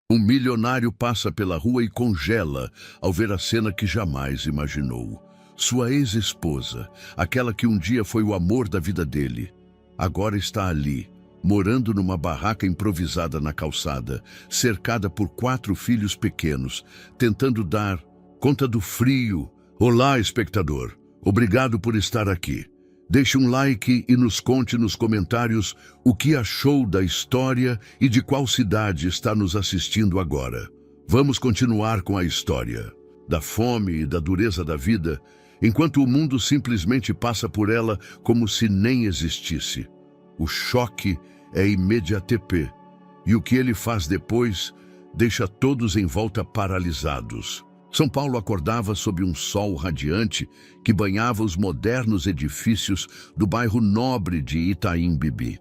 Um milionário passa pela rua e congela ao ver a cena que jamais imaginou. Sua ex-esposa, aquela que um dia foi o amor da vida dele, agora está ali, morando numa barraca improvisada na calçada, cercada por 4 filhos pequenos, tentando dar conta do frio. Olá, espectador. Obrigado por estar aqui. Deixe um like e nos conte nos comentários o que achou da história e de qual cidade está nos assistindo agora. Vamos continuar com a história da fome e da dureza da vida, enquanto o mundo simplesmente passa por ela como se nem existisse. O choque é imediato, e o que ele faz depois deixa todos em volta paralisados. São Paulo acordava sob um sol radiante que banhava os modernos edifícios do bairro nobre de Itaim Bibi.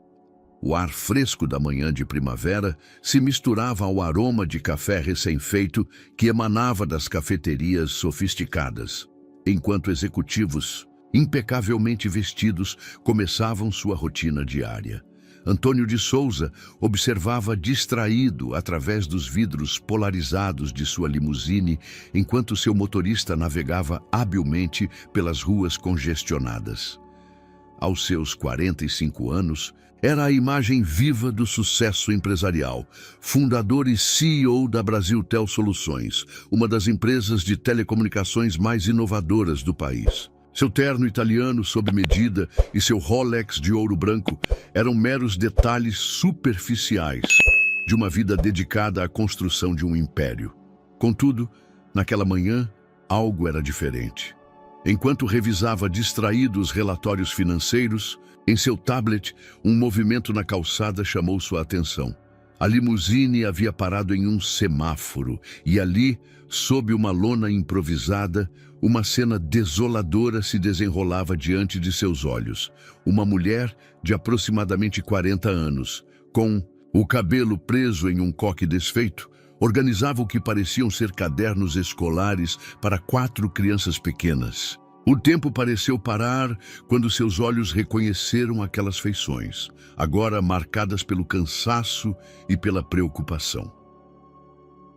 O ar fresco da manhã de primavera se misturava ao aroma de café recém-feito que emanava das cafeterias sofisticadas, enquanto executivos, impecavelmente vestidos, começavam sua rotina diária. Antônio de Souza observava distraído através dos vidros polarizados de sua limusine, enquanto seu motorista navegava habilmente pelas ruas congestionadas. Aos seus 45 anos, era a imagem viva do sucesso empresarial, fundador e CEO da Brasiltel Soluções, uma das empresas de telecomunicações mais inovadoras do país. Seu terno italiano sob medida e seu Rolex de ouro branco eram meros detalhes superficiais de uma vida dedicada à construção de um império. Contudo, naquela manhã, algo era diferente. Enquanto revisava distraído os relatórios financeiros, em seu tablet, um movimento na calçada chamou sua atenção. A limusine havia parado em um semáforo e ali, sob uma lona improvisada, uma cena desoladora se desenrolava diante de seus olhos. Uma mulher de aproximadamente 40 anos, com o cabelo preso em um coque desfeito, organizava o que pareciam ser cadernos escolares para 4 crianças pequenas. O tempo pareceu parar quando seus olhos reconheceram aquelas feições, agora marcadas pelo cansaço e pela preocupação.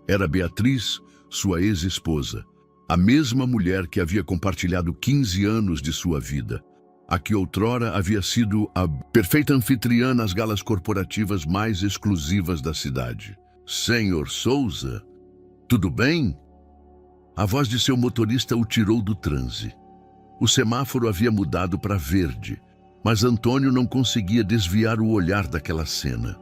Era Beatriz, sua ex-esposa, a mesma mulher que havia compartilhado 15 anos de sua vida, a que outrora havia sido a perfeita anfitriã nas galas corporativas mais exclusivas da cidade. Senhor Souza, tudo bem? A voz de seu motorista o tirou do transe. O semáforo havia mudado para verde, mas Antônio não conseguia desviar o olhar daquela cena.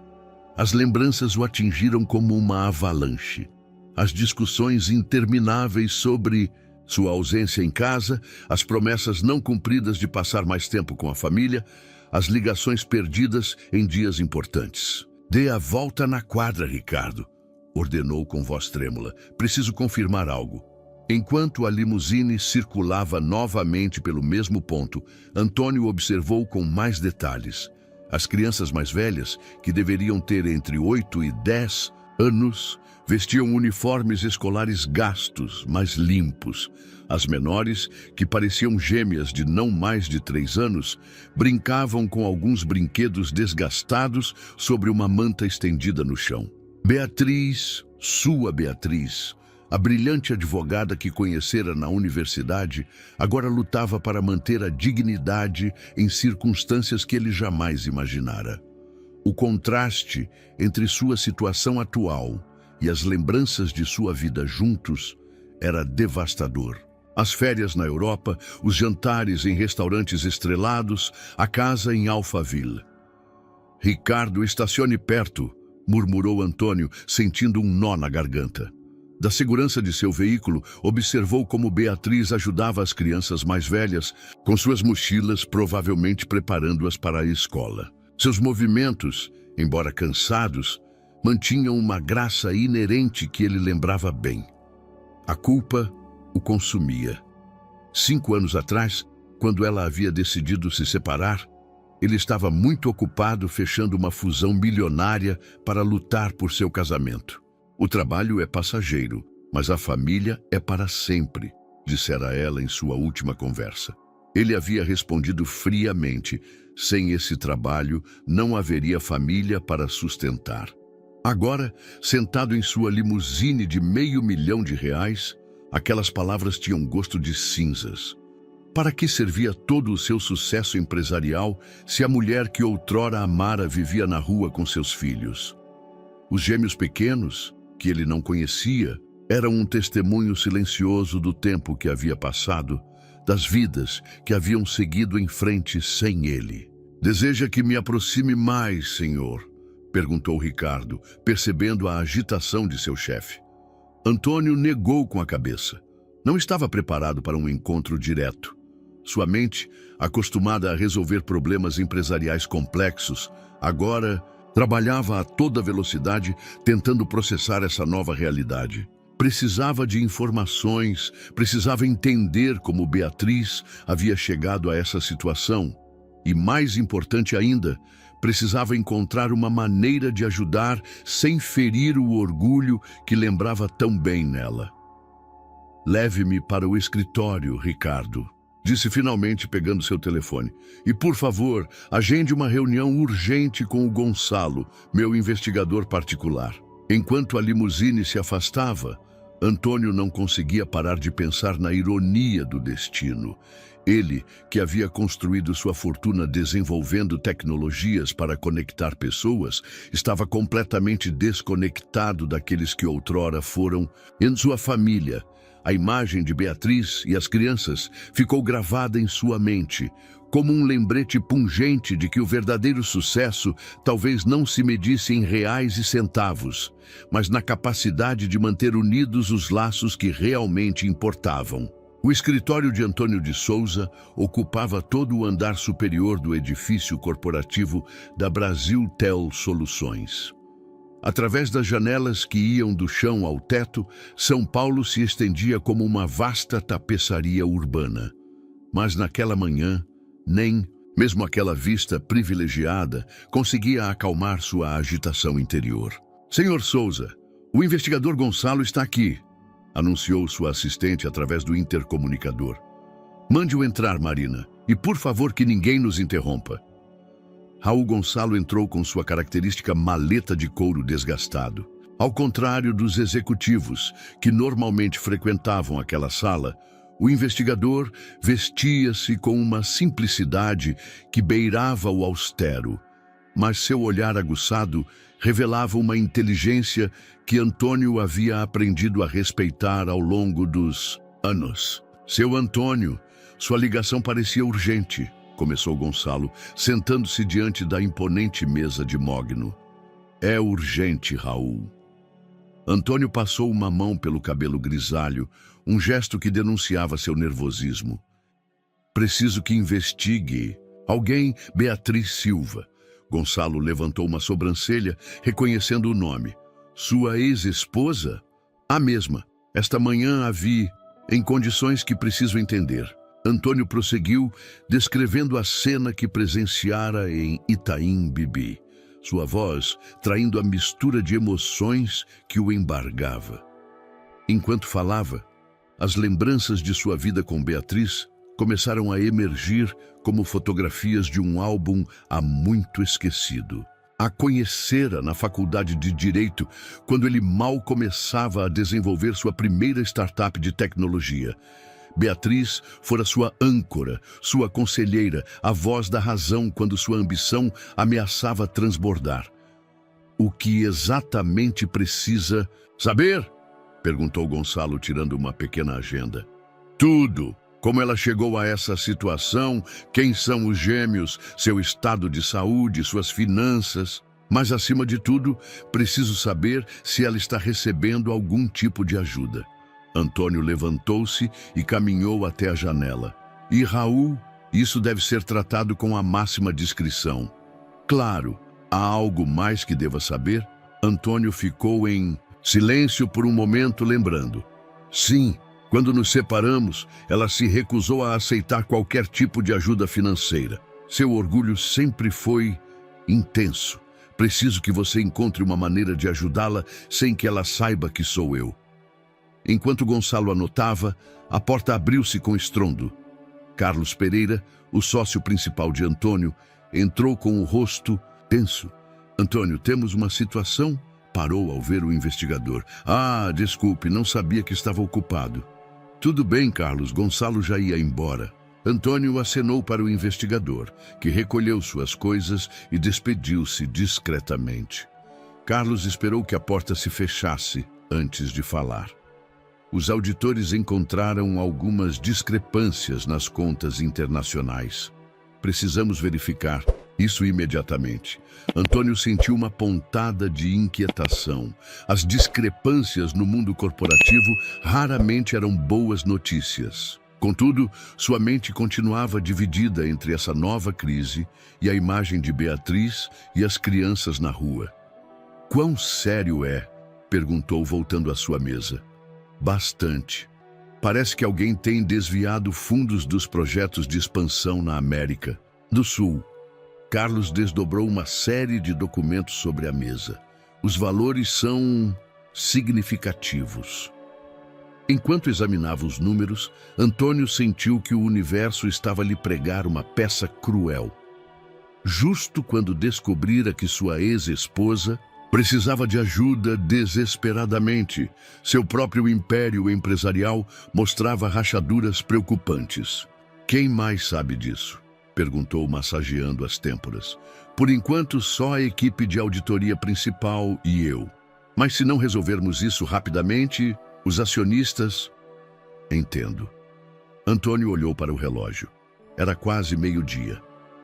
As lembranças o atingiram como uma avalanche. As discussões intermináveis sobre sua ausência em casa, as promessas não cumpridas de passar mais tempo com a família, as ligações perdidas em dias importantes. Dê a volta na quadra, Ricardo, ordenou com voz trêmula. Preciso confirmar algo. Enquanto a limusine circulava novamente pelo mesmo ponto, Antônio observou com mais detalhes. As crianças mais velhas, que deveriam ter entre 8 e 10 anos, vestiam uniformes escolares gastos, mas limpos. As menores, que pareciam gêmeas de não mais de 3 anos, brincavam com alguns brinquedos desgastados sobre uma manta estendida no chão. Beatriz, sua Beatriz, a brilhante advogada que conhecera na universidade, agora lutava para manter a dignidade em circunstâncias que ele jamais imaginara. O contraste entre sua situação atual e as lembranças de sua vida juntos era devastador. As férias na Europa, os jantares em restaurantes estrelados, a casa em Alphaville. Ricardo, estacione perto, murmurou Antônio, sentindo um nó na garganta. Da segurança de seu veículo, observou como Beatriz ajudava as crianças mais velhas, com suas mochilas provavelmente preparando-as para a escola. Seus movimentos, embora cansados, mantinham uma graça inerente que ele lembrava bem. A culpa o consumia. 5 anos atrás, quando ela havia decidido se separar, ele estava muito ocupado fechando uma fusão milionária para lutar por seu casamento. O trabalho é passageiro, mas a família é para sempre, dissera ela em sua última conversa. Ele havia respondido friamente: sem esse trabalho, não haveria família para sustentar. Agora, sentado em sua limusine de R$ 500.000, aquelas palavras tinham gosto de cinzas. Para que servia todo o seu sucesso empresarial se a mulher que outrora amara vivia na rua com seus filhos? Os gêmeos pequenos, que ele não conhecia, eram um testemunho silencioso do tempo que havia passado, das vidas que haviam seguido em frente sem ele. "Deseja que me aproxime mais, senhor?", perguntou Ricardo, percebendo a agitação de seu chefe. Antônio negou com a cabeça. Não estava preparado para um encontro direto. Sua mente, acostumada a resolver problemas empresariais complexos, agora trabalhava a toda velocidade tentando processar essa nova realidade. Precisava de informações, precisava entender como Beatriz havia chegado a essa situação. E, mais importante ainda, precisava encontrar uma maneira de ajudar sem ferir o orgulho que lembrava tão bem nela. "Leve-me para o escritório, Ricardo", disse finalmente pegando seu telefone. "E, por favor, agende uma reunião urgente com o Gonçalo, meu investigador particular." Enquanto a limusine se afastava, Antônio não conseguia parar de pensar na ironia do destino. Ele, que havia construído sua fortuna desenvolvendo tecnologias para conectar pessoas, estava completamente desconectado daqueles que outrora foram em sua família. A imagem de Beatriz e as crianças ficou gravada em sua mente, como um lembrete pungente de que o verdadeiro sucesso talvez não se medisse em reais e centavos, mas na capacidade de manter unidos os laços que realmente importavam. O escritório de Antônio de Souza ocupava todo o andar superior do edifício corporativo da Brasiltel Soluções. Através das janelas que iam do chão ao teto, São Paulo se estendia como uma vasta tapeçaria urbana. Mas naquela manhã, nem mesmo aquela vista privilegiada conseguia acalmar sua agitação interior. "Senhor Souza, o investigador Gonçalo está aqui", anunciou sua assistente através do intercomunicador. "Mande-o entrar, Marina, e por favor que ninguém nos interrompa." Raul Gonçalo entrou com sua característica maleta de couro desgastado. Ao contrário dos executivos, que normalmente frequentavam aquela sala, o investigador vestia-se com uma simplicidade que beirava o austero, mas seu olhar aguçado revelava uma inteligência que Antônio havia aprendido a respeitar ao longo dos anos. "Seu Antônio, sua ligação parecia urgente", começou Gonçalo, sentando-se diante da imponente mesa de mogno. "É urgente, Raul." Antônio passou uma mão pelo cabelo grisalho, um gesto que denunciava seu nervosismo. "Preciso que investigue. Alguém, Beatriz Silva." Gonçalo levantou uma sobrancelha, reconhecendo o nome. "Sua ex-esposa?" "A mesma. Esta manhã a vi em condições que preciso entender." Antônio prosseguiu, descrevendo a cena que presenciara em Itaim Bibi, sua voz traindo a mistura de emoções que o embargava. Enquanto falava, as lembranças de sua vida com Beatriz começaram a emergir como fotografias de um álbum há muito esquecido. A conhecera na faculdade de Direito, quando ele mal começava a desenvolver sua primeira startup de tecnologia. Beatriz fora sua âncora, sua conselheira, a voz da razão quando sua ambição ameaçava transbordar. "O que exatamente precisa saber?" perguntou Gonçalo, tirando uma pequena agenda. "Tudo. Como ela chegou a essa situação, quem são os gêmeos, seu estado de saúde, suas finanças. Mas, acima de tudo, preciso saber se ela está recebendo algum tipo de ajuda." Antônio levantou-se e caminhou até a janela. "E Raul, isso deve ser tratado com a máxima discrição." "Claro, há algo mais que deva saber?" Antônio ficou em silêncio por um momento, lembrando. "Sim, quando nos separamos, ela se recusou a aceitar qualquer tipo de ajuda financeira. Seu orgulho sempre foi intenso. Preciso que você encontre uma maneira de ajudá-la sem que ela saiba que sou eu." Enquanto Gonçalo anotava, a porta abriu-se com estrondo. Carlos Pereira, o sócio principal de Antônio, entrou com o rosto tenso. "Antônio, temos uma situação?" parou ao ver o investigador. Ah, desculpe, não sabia que estava ocupado. Tudo bem, Carlos, Gonçalo já ia embora. Antônio acenou para o investigador, que recolheu suas coisas e despediu-se discretamente. Carlos esperou que a porta se fechasse antes de falar. Os auditores encontraram algumas discrepâncias nas contas internacionais. Precisamos verificar isso imediatamente. Antônio sentiu uma pontada de inquietação. As discrepâncias no mundo corporativo raramente eram boas notícias. Contudo, sua mente continuava dividida entre essa nova crise e a imagem de Beatriz e as crianças na rua. Quão sério é? Perguntou, voltando à sua mesa. Bastante. Parece que alguém tem desviado fundos dos projetos de expansão na América do Sul. Carlos desdobrou uma série de documentos sobre a mesa. Os valores são significativos. Enquanto examinava os números, Antônio sentiu que o universo estava a lhe pregar uma peça cruel. Justo quando descobrira que sua ex-esposa precisava de ajuda desesperadamente, seu próprio império empresarial mostrava rachaduras preocupantes. Quem mais sabe disso? Perguntou, massageando as têmporas. Por enquanto, só a equipe de auditoria principal e eu. Mas se não resolvermos isso rapidamente, os acionistas... Entendo. Antônio olhou para o relógio. Era quase meio-dia.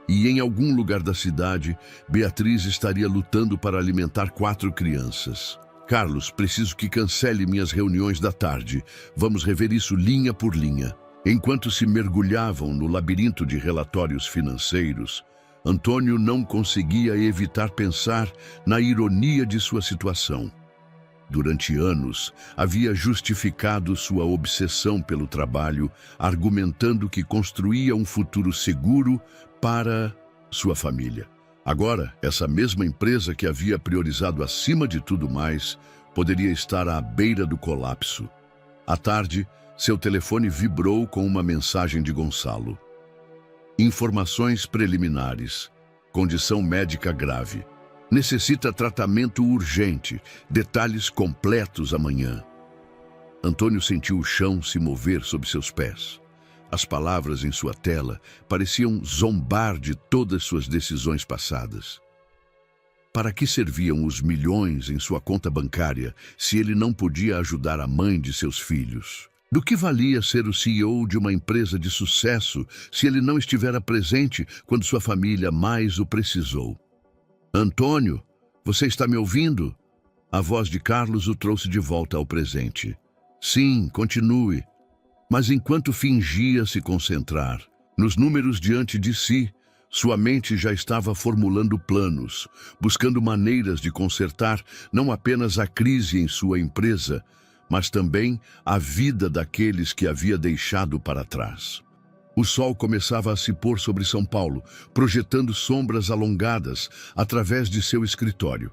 E em algum lugar da cidade, Beatriz estaria lutando para alimentar 4 crianças. Carlos, preciso que cancele minhas reuniões da tarde. Vamos rever isso linha por linha. Enquanto se mergulhavam no labirinto de relatórios financeiros, Antônio não conseguia evitar pensar na ironia de sua situação. Durante anos, havia justificado sua obsessão pelo trabalho, argumentando que construía um futuro seguro para sua família. Agora, essa mesma empresa que havia priorizado acima de tudo mais, poderia estar à beira do colapso. À tarde, seu telefone vibrou com uma mensagem de Gonçalo. Informações preliminares. Condição médica grave. Necessita tratamento urgente. Detalhes completos amanhã. Antônio sentiu o chão se mover sob seus pés. As palavras em sua tela pareciam zombar de todas suas decisões passadas. Para que serviam os milhões em sua conta bancária se ele não podia ajudar a mãe de seus filhos? Do que valia ser o CEO de uma empresa de sucesso se ele não estivera presente quando sua família mais o precisou? Antônio, você está me ouvindo? A voz de Carlos o trouxe de volta ao presente. Sim, continue. Mas enquanto fingia se concentrar nos números diante de si, sua mente já estava formulando planos, buscando maneiras de consertar não apenas a crise em sua empresa, mas também a vida daqueles que havia deixado para trás. O sol começava a se pôr sobre São Paulo, projetando sombras alongadas através de seu escritório.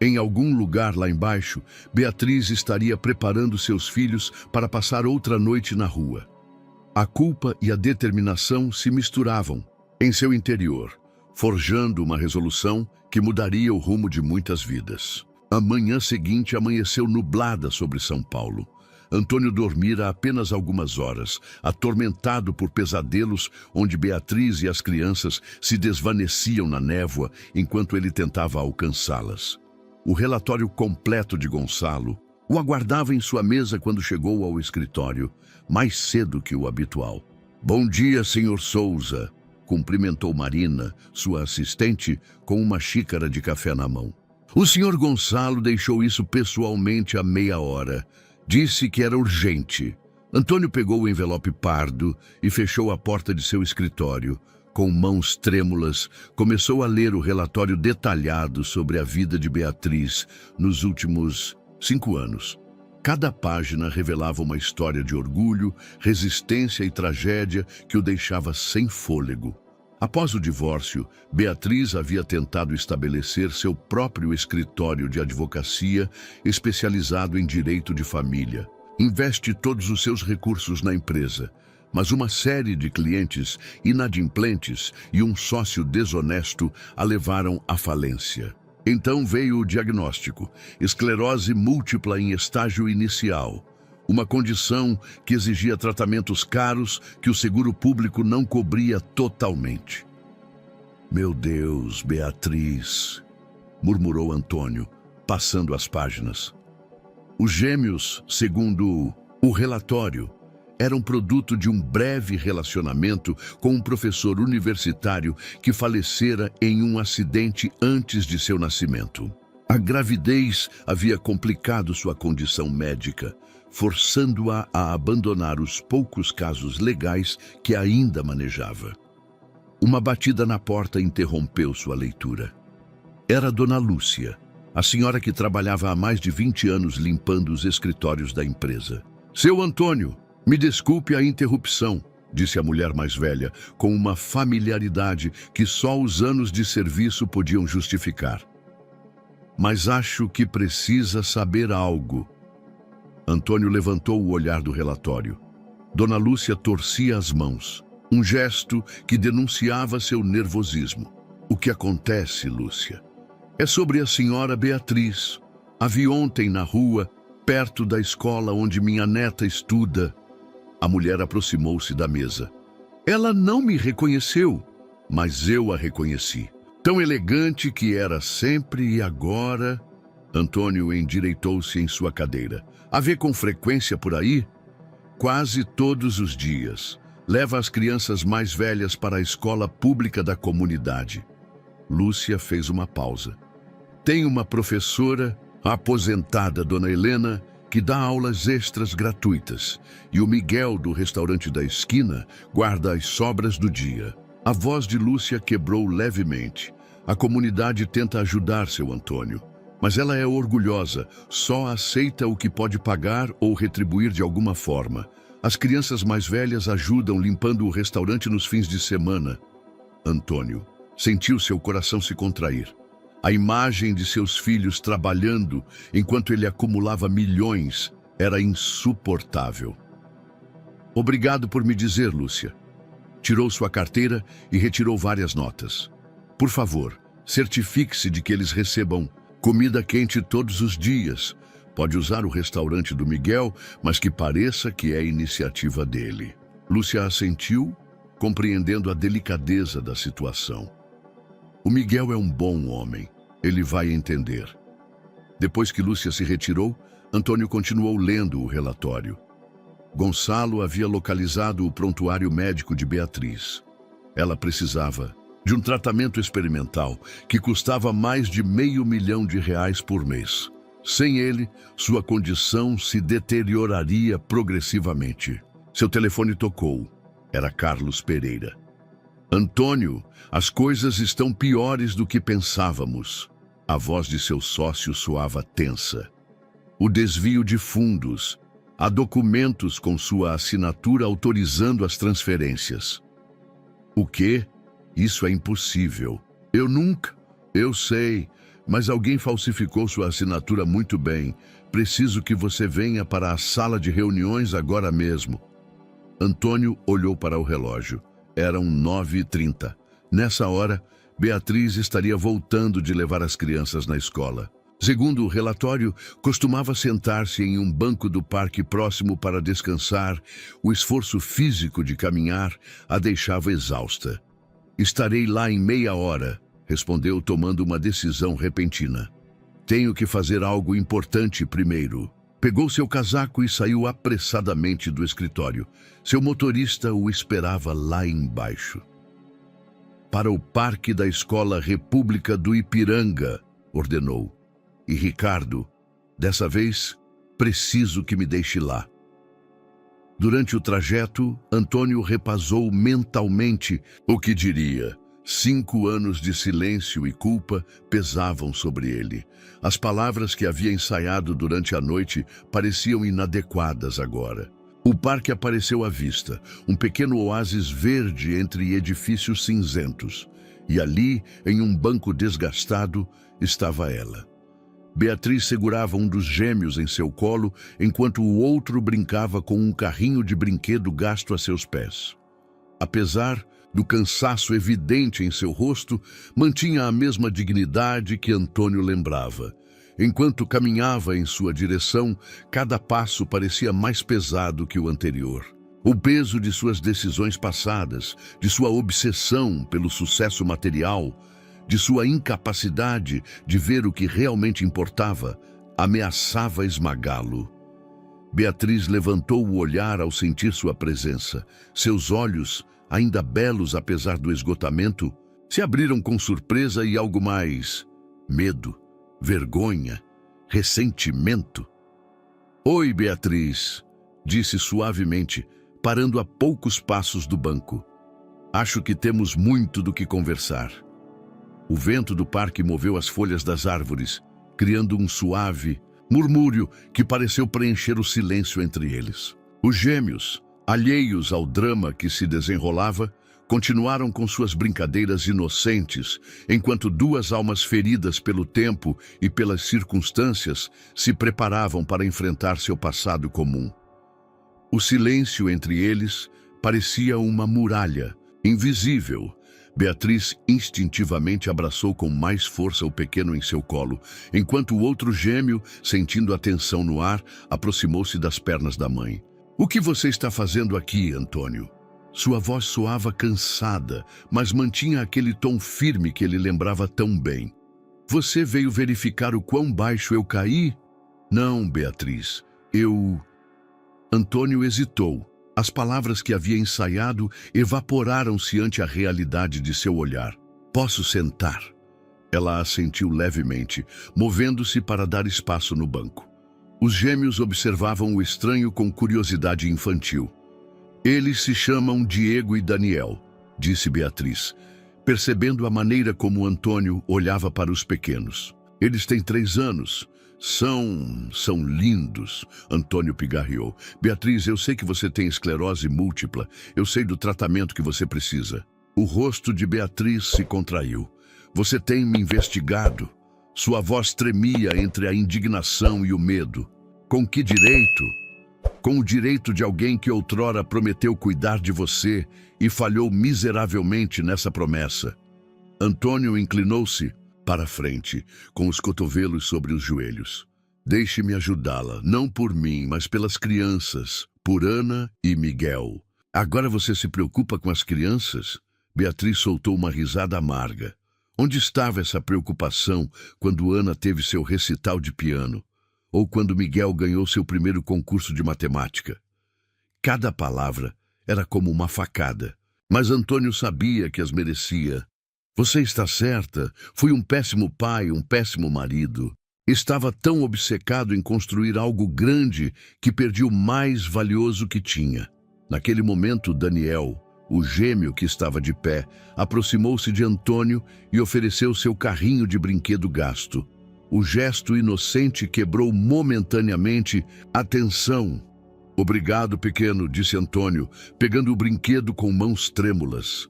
Em algum lugar lá embaixo, Beatriz estaria preparando seus filhos para passar outra noite na rua. A culpa e a determinação se misturavam em seu interior, forjando uma resolução que mudaria o rumo de muitas vidas. A manhã seguinte amanheceu nublada sobre São Paulo. Antônio dormira apenas algumas horas, atormentado por pesadelos onde Beatriz e as crianças se desvaneciam na névoa enquanto ele tentava alcançá-las. O relatório completo de Gonçalo o aguardava em sua mesa quando chegou ao escritório, mais cedo que o habitual. Bom dia, senhor Souza, cumprimentou Marina, sua assistente, com uma xícara de café na mão. O senhor Gonçalo deixou isso pessoalmente há meia hora. Disse que era urgente. Antônio pegou o envelope pardo e fechou a porta de seu escritório. Com mãos trêmulas, começou a ler o relatório detalhado sobre a vida de Beatriz nos últimos 5 anos. Cada página revelava uma história de orgulho, resistência e tragédia que o deixava sem fôlego. Após o divórcio, Beatriz havia tentado estabelecer seu próprio escritório de advocacia especializado em direito de família. Investe todos os seus recursos na empresa, mas uma série de clientes inadimplentes e um sócio desonesto a levaram à falência. Então veio o diagnóstico: esclerose múltipla em estágio inicial. Uma condição que exigia tratamentos caros que o seguro público não cobria totalmente. Meu Deus, Beatriz, murmurou Antônio, passando as páginas. Os gêmeos, segundo o relatório, eram produto de um breve relacionamento com um professor universitário que falecera em um acidente antes de seu nascimento. A gravidez havia complicado sua condição médica, forçando-a a abandonar os poucos casos legais que ainda manejava. Uma batida na porta interrompeu sua leitura. Era Dona Lúcia, a senhora que trabalhava há mais de 20 anos limpando os escritórios da empresa. Seu Antônio, me desculpe a interrupção, disse a mulher mais velha, com uma familiaridade que só os anos de serviço podiam justificar. Mas acho que precisa saber algo. Antônio levantou o olhar do relatório. Dona Lúcia torcia as mãos, um gesto que denunciava seu nervosismo. O que acontece, Lúcia? É sobre a senhora Beatriz. A vi ontem na rua, perto da escola onde minha neta estuda. A mulher aproximou-se da mesa. Ela não me reconheceu, mas eu a reconheci. Tão elegante que era sempre e agora... Antônio endireitou-se em sua cadeira. A vê com frequência por aí? Quase todos os dias. Leva as crianças mais velhas para a escola pública da comunidade. Lúcia fez uma pausa. Tem uma professora, a aposentada Dona Helena, que dá aulas extras gratuitas, e o Miguel, do restaurante da esquina, guarda as sobras do dia. A voz de Lúcia quebrou levemente. A comunidade tenta ajudar seu Antônio, mas ela é orgulhosa, só aceita o que pode pagar ou retribuir de alguma forma. As crianças mais velhas ajudam limpando o restaurante nos fins de semana. Antônio sentiu seu coração se contrair. A imagem de seus filhos trabalhando enquanto ele acumulava milhões era insuportável. Obrigado por me dizer, Lúcia. Tirou sua carteira e retirou várias notas. Por favor, certifique-se de que eles recebam comida quente todos os dias. Pode usar o restaurante do Miguel, mas que pareça que é iniciativa dele. Lúcia assentiu, compreendendo a delicadeza da situação. O Miguel é um bom homem. Ele vai entender. Depois que Lúcia se retirou, Antônio continuou lendo o relatório. Gonçalo havia localizado o prontuário médico de Beatriz. Ela precisava de um tratamento experimental que custava mais de R$500 mil por mês. Sem ele, sua condição se deterioraria progressivamente. Seu telefone tocou. Era Carlos Pereira. Antônio, as coisas estão piores do que pensávamos. A voz de seu sócio soava tensa. O desvio de fundos. Há documentos com sua assinatura autorizando as transferências. O quê? Isso é impossível. Eu nunca... Eu sei, mas alguém falsificou sua assinatura muito bem. Preciso que você venha para a sala de reuniões agora mesmo. Antônio olhou para o relógio. Eram 9h30. Nessa hora, Beatriz estaria voltando de levar as crianças na escola. Segundo o relatório, costumava sentar-se em um banco do parque próximo para descansar. O esforço físico de caminhar a deixava exausta. Estarei lá em meia hora, respondeu tomando uma decisão repentina. Tenho que fazer algo importante primeiro. Pegou seu casaco e saiu apressadamente do escritório. Seu motorista o esperava lá embaixo. Para o parque da Escola República do Ipiranga, ordenou. E Ricardo, dessa vez, preciso que me deixe lá. Durante o trajeto, Antônio repassou mentalmente o que diria. 5 anos de silêncio e culpa pesavam sobre ele. As palavras que havia ensaiado durante a noite pareciam inadequadas agora. O parque apareceu à vista, um pequeno oásis verde entre edifícios cinzentos. E ali, em um banco desgastado, estava ela. Beatriz segurava um dos gêmeos em seu colo, enquanto o outro brincava com um carrinho de brinquedo gasto a seus pés. Apesar do cansaço evidente em seu rosto, mantinha a mesma dignidade que Antônio lembrava. Enquanto caminhava em sua direção, cada passo parecia mais pesado que o anterior. O peso de suas decisões passadas, de sua obsessão pelo sucesso material, de sua incapacidade de ver o que realmente importava, ameaçava esmagá-lo. Beatriz levantou o olhar ao sentir sua presença. Seus olhos, ainda belos apesar do esgotamento, se abriram com surpresa e algo mais: medo, vergonha, ressentimento. "Oi, Beatriz", disse suavemente, parando a poucos passos do banco. "Acho que temos muito do que conversar." O vento do parque moveu as folhas das árvores, criando um suave murmúrio que pareceu preencher o silêncio entre eles. Os gêmeos, alheios ao drama que se desenrolava, continuaram com suas brincadeiras inocentes, enquanto duas almas feridas pelo tempo e pelas circunstâncias se preparavam para enfrentar seu passado comum. O silêncio entre eles parecia uma muralha, invisível. Beatriz instintivamente abraçou com mais força o pequeno em seu colo, enquanto o outro gêmeo, sentindo a tensão no ar, aproximou-se das pernas da mãe. "O que você está fazendo aqui, Antônio?" Sua voz soava cansada, mas mantinha aquele tom firme que ele lembrava tão bem. "Você veio verificar o quão baixo eu caí?" "Não, Beatriz, eu..." Antônio hesitou. As palavras que havia ensaiado evaporaram-se ante a realidade de seu olhar. "Posso sentar?" Ela assentiu levemente, movendo-se para dar espaço no banco. Os gêmeos observavam o estranho com curiosidade infantil. "Eles se chamam Diego e Daniel", disse Beatriz, percebendo a maneira como Antônio olhava para os pequenos. "Eles têm 3 anos. São lindos", Antônio pigarreou. "Beatriz, eu sei que você tem esclerose múltipla. Eu sei do tratamento que você precisa." O rosto de Beatriz se contraiu. "Você tem me investigado?" Sua voz tremia entre a indignação e o medo. "Com que direito?" "Com o direito de alguém que outrora prometeu cuidar de você e falhou miseravelmente nessa promessa." Antônio inclinou-se para a frente, com os cotovelos sobre os joelhos. "Deixe-me ajudá-la, não por mim, mas pelas crianças, por Ana e Miguel." "Agora você se preocupa com as crianças?" Beatriz soltou uma risada amarga. Onde estava essa preocupação quando Ana teve seu recital de piano? Ou quando Miguel ganhou seu primeiro concurso de matemática? Cada palavra era como uma facada, mas Antônio sabia que as merecia. "Você está certa. Fui um péssimo pai, um péssimo marido. Estava tão obcecado em construir algo grande que perdi o mais valioso que tinha." Naquele momento, Daniel, o gêmeo que estava de pé, aproximou-se de Antônio e ofereceu seu carrinho de brinquedo gasto. O gesto inocente quebrou momentaneamente a tensão. "Obrigado, pequeno", disse Antônio, pegando o brinquedo com mãos trêmulas.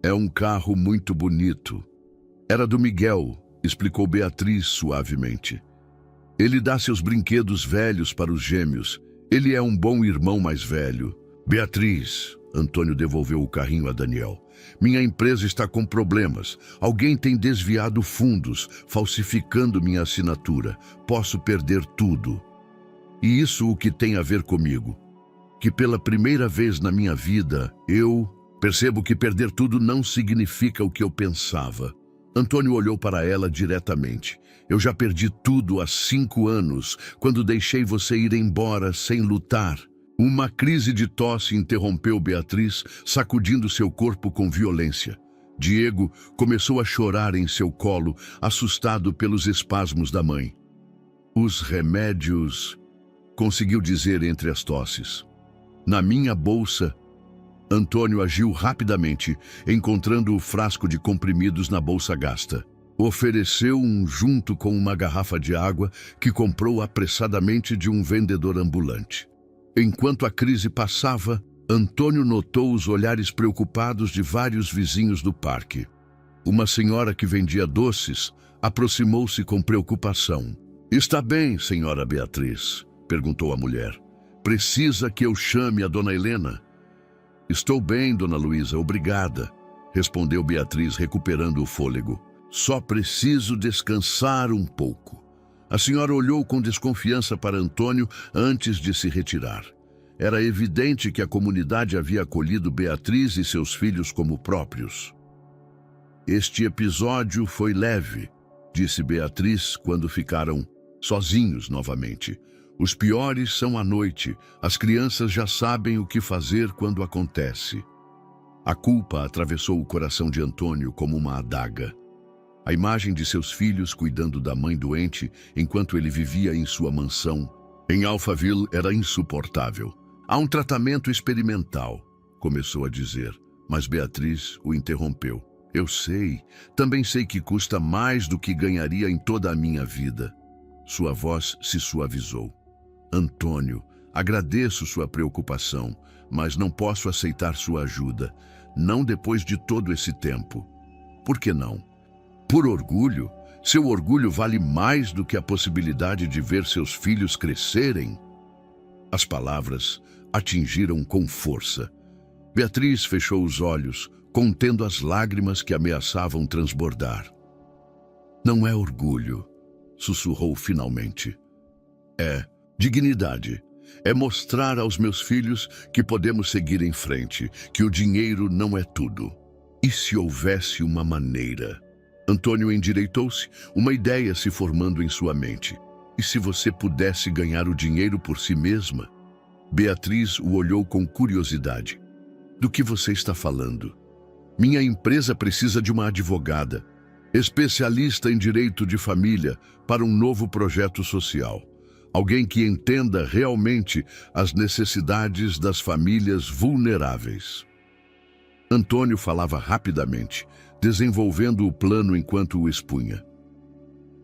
"É um carro muito bonito." "Era do Miguel", explicou Beatriz suavemente. "Ele dá seus brinquedos velhos para os gêmeos. Ele é um bom irmão mais velho." "Beatriz", Antônio devolveu o carrinho a Daniel, "minha empresa está com problemas. Alguém tem desviado fundos, falsificando minha assinatura. Posso perder tudo." "E isso o que tem a ver comigo? Que pela primeira vez na minha vida, eu percebo que perder tudo não significa o que eu pensava." Antônio olhou para ela diretamente. "Eu já perdi tudo há 5 anos, quando deixei você ir embora sem lutar." Uma crise de tosse interrompeu Beatriz, sacudindo seu corpo com violência. Diego começou a chorar em seu colo, assustado pelos espasmos da mãe. "Os remédios", conseguiu dizer entre as tosses. "Na minha bolsa." Antônio agiu rapidamente, encontrando o frasco de comprimidos na bolsa gasta. Ofereceu um junto com uma garrafa de água que comprou apressadamente de um vendedor ambulante. Enquanto a crise passava, Antônio notou os olhares preocupados de vários vizinhos do parque. Uma senhora que vendia doces aproximou-se com preocupação. "Está bem, senhora Beatriz?" perguntou a mulher. "Precisa que eu chame a dona Helena?" "Estou bem, dona Luísa, obrigada." respondeu Beatriz, recuperando o fôlego. Só preciso descansar um pouco. A senhora olhou com desconfiança para Antônio antes de se retirar. Era evidente que a comunidade havia acolhido Beatriz e seus filhos como próprios. Este episódio foi leve, disse Beatriz quando ficaram sozinhos novamente. Os piores são à noite. As crianças já sabem o que fazer quando acontece. A culpa atravessou o coração de Antônio como uma adaga. A imagem de seus filhos cuidando da mãe doente enquanto ele vivia em sua mansão em Alphaville era insuportável. Há um tratamento experimental, começou a dizer, mas Beatriz o interrompeu. Eu sei, também sei que custa mais do que ganharia em toda a minha vida. Sua voz se suavizou. Antônio, agradeço sua preocupação, mas não posso aceitar sua ajuda, não depois de todo esse tempo. Por que não? Por orgulho? Seu orgulho vale mais do que a possibilidade de ver seus filhos crescerem? As palavras atingiram com força. Beatriz fechou os olhos, contendo as lágrimas que ameaçavam transbordar. Não é orgulho, sussurrou finalmente. É dignidade. É mostrar aos meus filhos que podemos seguir em frente, que o dinheiro não é tudo. E se houvesse uma maneira? Antônio endireitou-se, uma ideia se formando em sua mente. E se você pudesse ganhar o dinheiro por si mesma? Beatriz o olhou com curiosidade. Do que você está falando? Minha empresa precisa de uma advogada, especialista em direito de família, para um novo projeto social. Alguém que entenda realmente as necessidades das famílias vulneráveis. Antônio falava rapidamente, desenvolvendo o plano enquanto o expunha.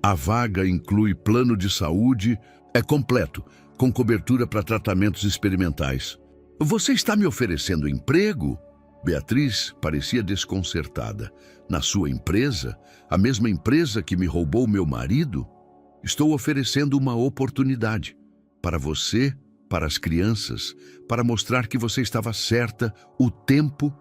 A vaga inclui plano de saúde, é completo, com cobertura para tratamentos experimentais. Você está me oferecendo emprego? Beatriz parecia desconcertada. Na sua empresa? A mesma empresa que me roubou meu marido? Estou oferecendo uma oportunidade. Para você, para as crianças, para mostrar que você estava certa o tempo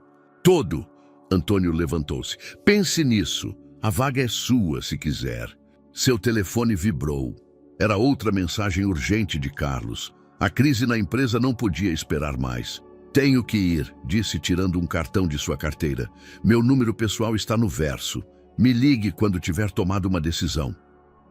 todo. Antônio levantou-se. Pense nisso. A vaga é sua, se quiser. Seu telefone vibrou. Era outra mensagem urgente de Carlos. A crise na empresa não podia esperar mais. Tenho que ir, disse tirando um cartão de sua carteira. Meu número pessoal está no verso. Me ligue quando tiver tomado uma decisão.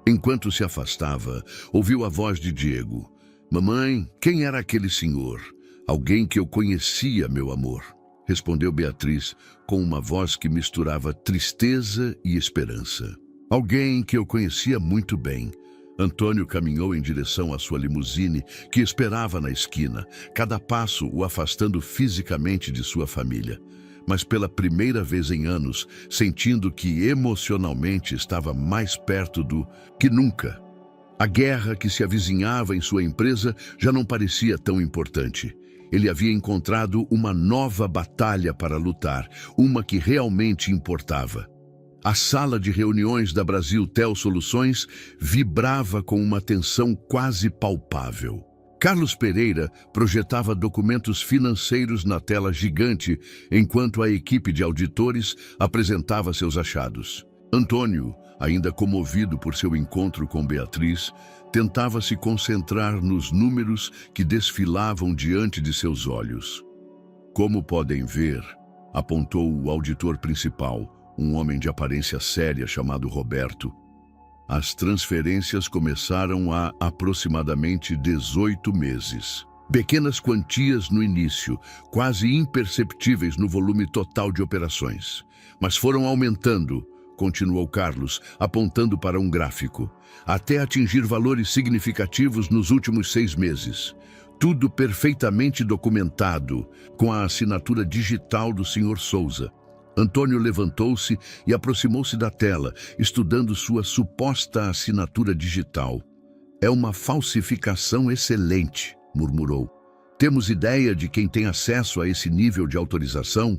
Enquanto se afastava, ouviu a voz de Diego. Mamãe, quem era aquele senhor? Alguém que eu conhecia, meu amor. Respondeu Beatriz, com uma voz que misturava tristeza e esperança. Alguém que eu conhecia muito bem. Antônio caminhou em direção à sua limusine, que esperava na esquina, cada passo o afastando fisicamente de sua família. Mas pela primeira vez em anos, sentindo que emocionalmente estava mais perto do que nunca. A guerra que se avizinhava em sua empresa já não parecia tão importante. Ele havia encontrado uma nova batalha para lutar, uma que realmente importava. A sala de reuniões da Brasil Tel Soluções vibrava com uma tensão quase palpável. Carlos Pereira projetava documentos financeiros na tela gigante, enquanto a equipe de auditores apresentava seus achados. Antônio, ainda comovido por seu encontro com Beatriz, tentava se concentrar nos números que desfilavam diante de seus olhos. Como podem ver, apontou o auditor principal, um homem de aparência séria chamado Roberto. As transferências começaram há aproximadamente 18 meses. Pequenas quantias no início, quase imperceptíveis no volume total de operações. Mas foram aumentando, continuou Carlos, apontando para um gráfico, até atingir valores significativos nos últimos 6 meses. Tudo perfeitamente documentado, com a assinatura digital do Sr. Souza. Antônio levantou-se e aproximou-se da tela, estudando sua suposta assinatura digital. É uma falsificação excelente, murmurou. Temos ideia de quem tem acesso a esse nível de autorização?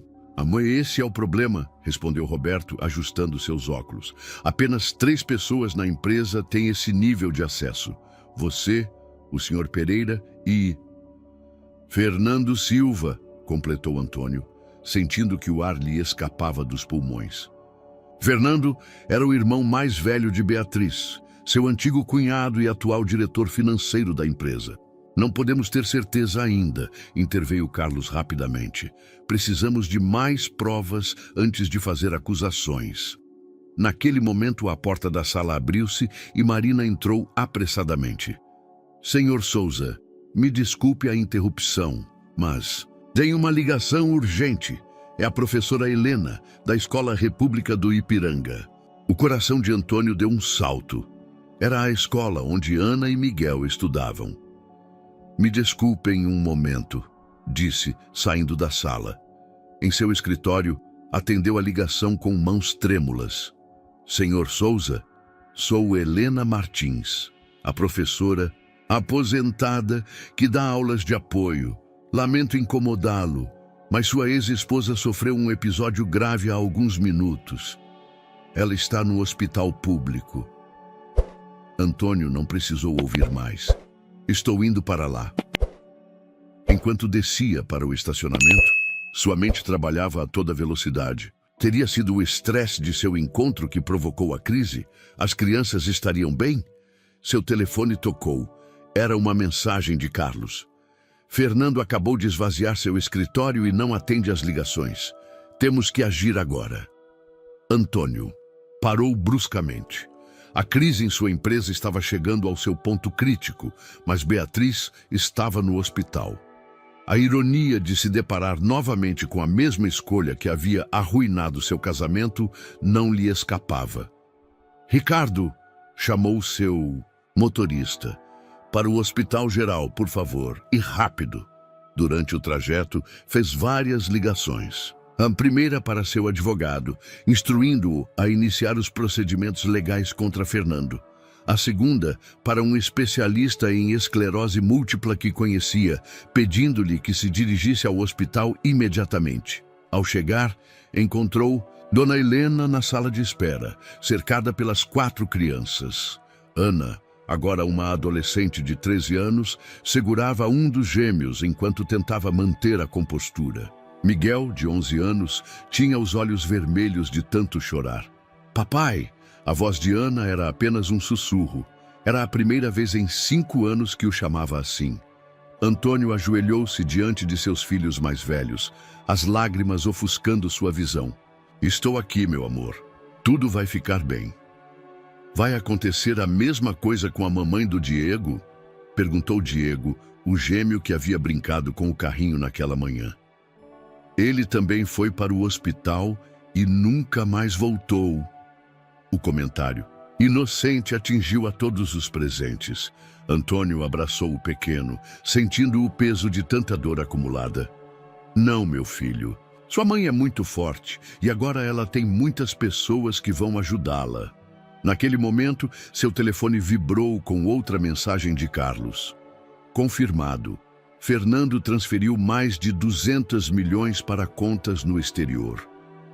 Esse é o problema, respondeu Roberto, ajustando seus óculos. Apenas 3 pessoas na empresa têm esse nível de acesso. Você, o Sr. Pereira e... Fernando Silva, completou Antônio. sentindo que o ar lhe escapava dos pulmões. Fernando era o irmão mais velho de Beatriz, seu antigo cunhado e atual diretor financeiro da empresa. Não podemos ter certeza ainda, interveio Carlos rapidamente. Precisamos de mais provas antes de fazer acusações. Naquele momento, a porta da sala abriu-se e Marina entrou apressadamente. Senhor Souza, me desculpe a interrupção, mas tem uma ligação urgente. É a professora Helena, da Escola República do Ipiranga. O coração de Antônio deu um salto. Era a escola onde Ana e Miguel estudavam. Me desculpem um momento, disse, saindo da sala. Em seu escritório, atendeu a ligação com mãos trêmulas. Senhor Souza, sou Helena Martins, a professora aposentada que dá aulas de apoio. Lamento incomodá-lo, mas sua ex-esposa sofreu um episódio grave há alguns minutos. Ela está no hospital público. Antônio não precisou ouvir mais. Estou indo para lá. Enquanto descia para o estacionamento, sua mente trabalhava a toda velocidade. Teria sido o estresse de seu encontro que provocou a crise? As crianças estariam bem? Seu telefone tocou. Era uma mensagem de Carlos. Fernando acabou de esvaziar seu escritório e não atende às ligações. Temos que agir agora. Antônio parou bruscamente. A crise em sua empresa estava chegando ao seu ponto crítico, mas Beatriz estava no hospital. A ironia de se deparar novamente com a mesma escolha que havia arruinado seu casamento não lhe escapava. Ricardo chamou seu motorista. Para o hospital geral, por favor, e rápido. Durante o trajeto, fez várias ligações. A primeira para seu advogado, instruindo-o a iniciar os procedimentos legais contra Fernando. A segunda para um especialista em esclerose múltipla que conhecia, pedindo-lhe que se dirigisse ao hospital imediatamente. Ao chegar, encontrou Dona Helena na sala de espera, cercada pelas 4 crianças. Ana, agora uma adolescente de 13 anos, segurava um dos gêmeos enquanto tentava manter a compostura. Miguel, de 11 anos, tinha os olhos vermelhos de tanto chorar. Papai! A voz de Ana era apenas um sussurro. Era a primeira vez em 5 anos que o chamava assim. Antônio ajoelhou-se diante de seus filhos mais velhos, as lágrimas ofuscando sua visão. Estou aqui, meu amor. Tudo vai ficar bem. Vai acontecer a mesma coisa com a mamãe do Diego? Perguntou Diego, o gêmeo que havia brincado com o carrinho naquela manhã. Ele também foi para o hospital e nunca mais voltou. O comentário inocente atingiu a todos os presentes. Antônio abraçou o pequeno, sentindo o peso de tanta dor acumulada. Não, meu filho. Sua mãe é muito forte e agora ela tem muitas pessoas que vão ajudá-la. Naquele momento, seu telefone vibrou com outra mensagem de Carlos. Confirmado. Fernando transferiu mais de 200 milhões para contas no exterior.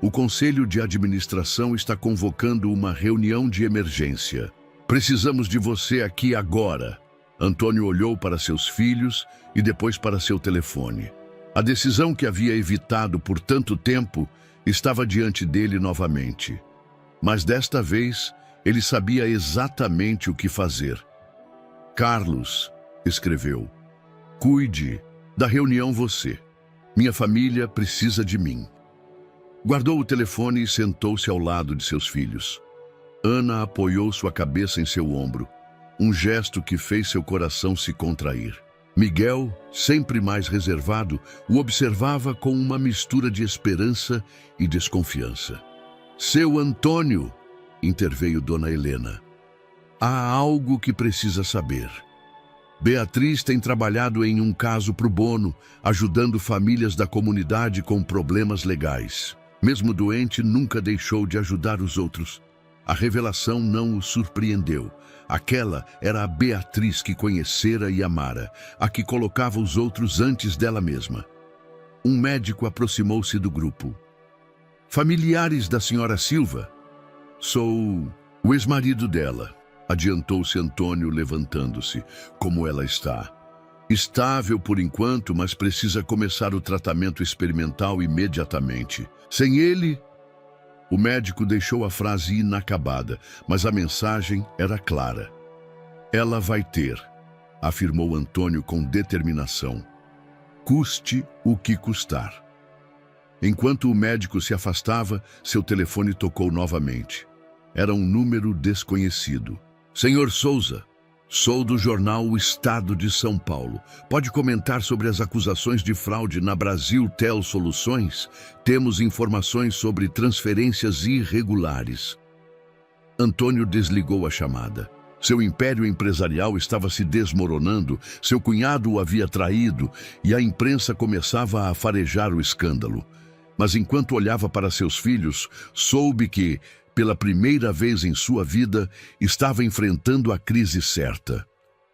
O Conselho de Administração está convocando uma reunião de emergência. Precisamos de você aqui agora. Antônio olhou para seus filhos e depois para seu telefone. A decisão que havia evitado por tanto tempo estava diante dele novamente. Mas desta vez, ele sabia exatamente o que fazer. Carlos, escreveu, cuide da reunião você. Minha família precisa de mim. Guardou o telefone e sentou-se ao lado de seus filhos. Ana apoiou sua cabeça em seu ombro, um gesto que fez seu coração se contrair. Miguel, sempre mais reservado, o observava com uma mistura de esperança e desconfiança. Seu Antônio, interveio Dona Helena. Há algo que precisa saber. Beatriz tem trabalhado em um caso pro bono, ajudando famílias da comunidade com problemas legais. Mesmo doente, nunca deixou de ajudar os outros. A revelação não o surpreendeu. Aquela era a Beatriz que conhecera e amara, a que colocava os outros antes dela mesma. Um médico aproximou-se do grupo. Familiares da senhora Silva? Sou o ex-marido dela. Adiantou-se Antônio, levantando-se. Como ela está? Estável por enquanto, mas precisa começar o tratamento experimental imediatamente. Sem ele... O médico deixou a frase inacabada, mas a mensagem era clara. Ela vai ter, afirmou Antônio com determinação. Custe o que custar. Enquanto o médico se afastava, seu telefone tocou novamente. Era um número desconhecido. Senhor Souza, sou do jornal O Estado de São Paulo. Pode comentar sobre as acusações de fraude na Brasil Tel Soluções? Temos informações sobre transferências irregulares. Antônio desligou a chamada. Seu império empresarial estava se desmoronando, seu cunhado o havia traído e a imprensa começava a farejar o escândalo. Mas enquanto olhava para seus filhos, soube que, pela primeira vez em sua vida, estava enfrentando a crise certa.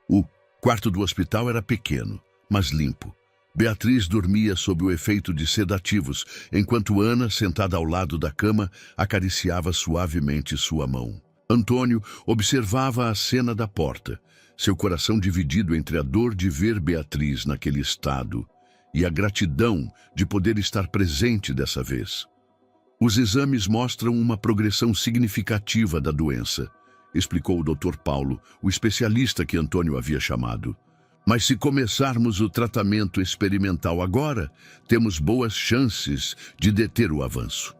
O quarto do hospital era pequeno, mas limpo. Beatriz dormia sob o efeito de sedativos, enquanto Ana, sentada ao lado da cama, acariciava suavemente sua mão. Antônio observava a cena da porta, seu coração dividido entre a dor de ver Beatriz naquele estado e a gratidão de poder estar presente dessa vez. Os exames mostram uma progressão significativa da doença, explicou o Dr. Paulo, o especialista que Antônio havia chamado. Mas se começarmos o tratamento experimental agora, temos boas chances de deter o avanço.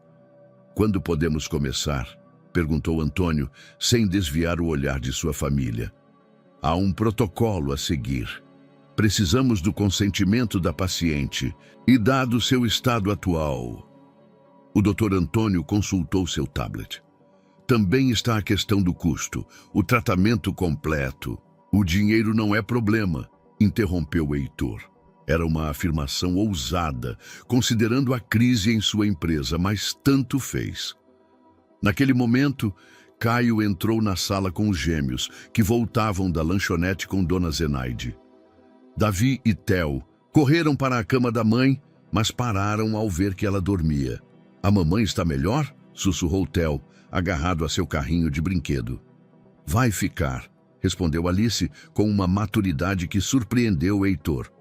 Quando podemos começar? Perguntou Antônio, sem desviar o olhar de sua família. Há um protocolo a seguir. Precisamos do consentimento da paciente e, dado seu estado atual... O Dr. Antônio consultou seu tablet. Também está a questão do custo, o tratamento completo. O dinheiro não é problema, interrompeu Heitor. Era uma afirmação ousada, considerando a crise em sua empresa, mas tanto fez. Naquele momento, Caio entrou na sala com os gêmeos, que voltavam da lanchonete com Dona Zenaide. Davi e Theo correram para a cama da mãe, mas pararam ao ver que ela dormia. A mamãe está melhor? Sussurrou Theo, agarrado a seu carrinho de brinquedo. Vai ficar, respondeu Alice com uma maturidade que surpreendeu Heitor.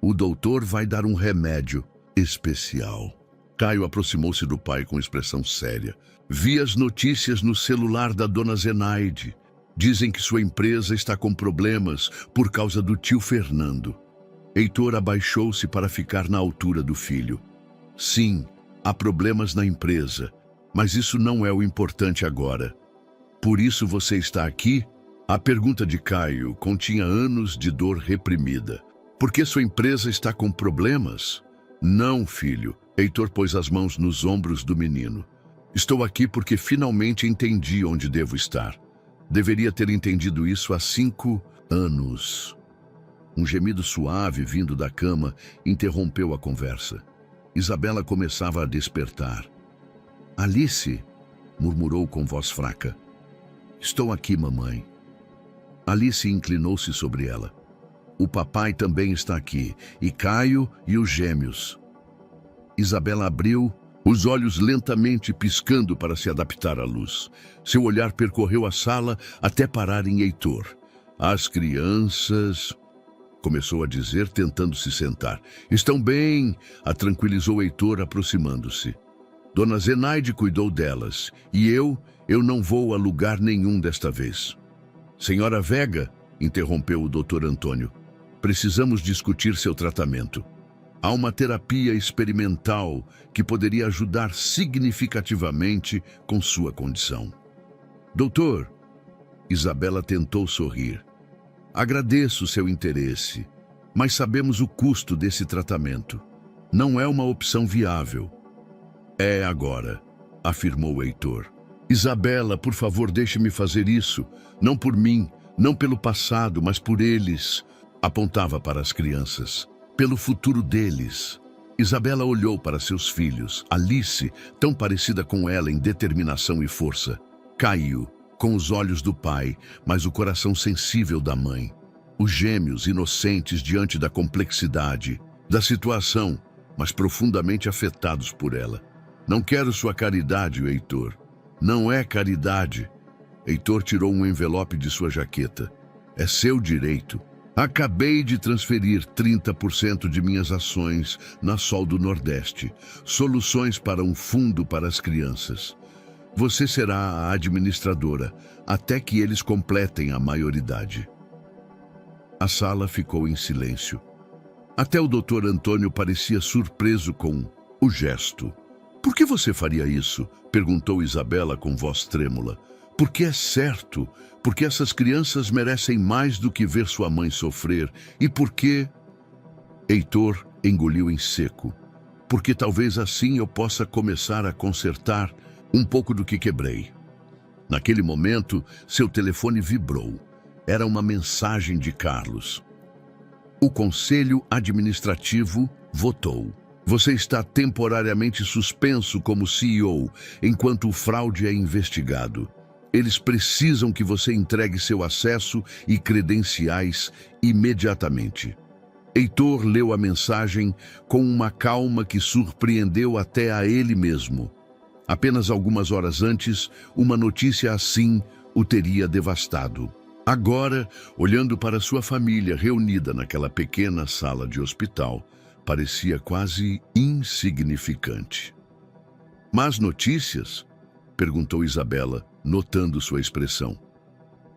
O doutor vai dar um remédio especial. Caio aproximou-se do pai com expressão séria. Vi as notícias no celular da Dona Zenaide. Dizem que sua empresa está com problemas por causa do tio Fernando. Heitor abaixou-se para ficar na altura do filho. Sim, há problemas na empresa, mas isso não é o importante agora. Por isso você está aqui? A pergunta de Caio continha anos de dor reprimida. Por que sua empresa está com problemas? Não, filho. Heitor pôs as mãos nos ombros do menino. Estou aqui porque finalmente entendi onde devo estar. Deveria ter entendido isso há 5 anos. Um gemido suave vindo da cama interrompeu a conversa. Isabela começava a despertar. Alice, murmurou com voz fraca. Estou aqui, mamãe. Alice inclinou-se sobre ela. O papai também está aqui, e Caio e os gêmeos. Isabela abriu os olhos lentamente piscando para se adaptar à luz. Seu olhar percorreu a sala até parar em Heitor. As crianças... Começou a dizer, tentando se sentar. Estão bem, a tranquilizou Heitor, aproximando-se. Dona Zenaide cuidou delas, e eu não vou a lugar nenhum desta vez. Senhora Vega, interrompeu o Dr. Antônio, precisamos discutir seu tratamento. Há uma terapia experimental que poderia ajudar significativamente com sua condição. Doutor, Isabela tentou sorrir. Agradeço seu interesse, mas sabemos o custo desse tratamento. Não é uma opção viável. É agora, afirmou Heitor. Isabela, por favor, deixe-me fazer isso. Não por mim, não pelo passado, mas por eles. Apontava para as crianças. Pelo futuro deles. Isabela olhou para seus filhos. Alice, tão parecida com ela em determinação e força. Caiu, com os olhos do pai, mas o coração sensível da mãe. Os gêmeos inocentes diante da complexidade da situação, mas profundamente afetados por ela. Não quero sua caridade, Heitor. Não é caridade. Heitor tirou um envelope de sua jaqueta. É seu direito. Acabei de transferir 30% de minhas ações na Sol do Nordeste, soluções para um fundo para as crianças. Você será a administradora até que eles completem a maioridade. A sala ficou em silêncio. Até o Dr. Antônio parecia surpreso com o gesto. Por que você faria isso? Perguntou Isabela com voz trêmula. Porque é certo, porque essas crianças merecem mais do que ver sua mãe sofrer. E porque... Heitor engoliu em seco. Porque talvez assim eu possa começar a consertar um pouco do que quebrei. Naquele momento, seu telefone vibrou. Era uma mensagem de Carlos. O Conselho Administrativo votou. Você está temporariamente suspenso como CEO, enquanto o fraude é investigado. Eles precisam que você entregue seu acesso e credenciais imediatamente. Heitor leu a mensagem com uma calma que surpreendeu até a ele mesmo. Apenas algumas horas antes, uma notícia assim o teria devastado. Agora, olhando para sua família reunida naquela pequena sala de hospital, parecia quase insignificante. Más notícias? Perguntou Isabela, notando sua expressão.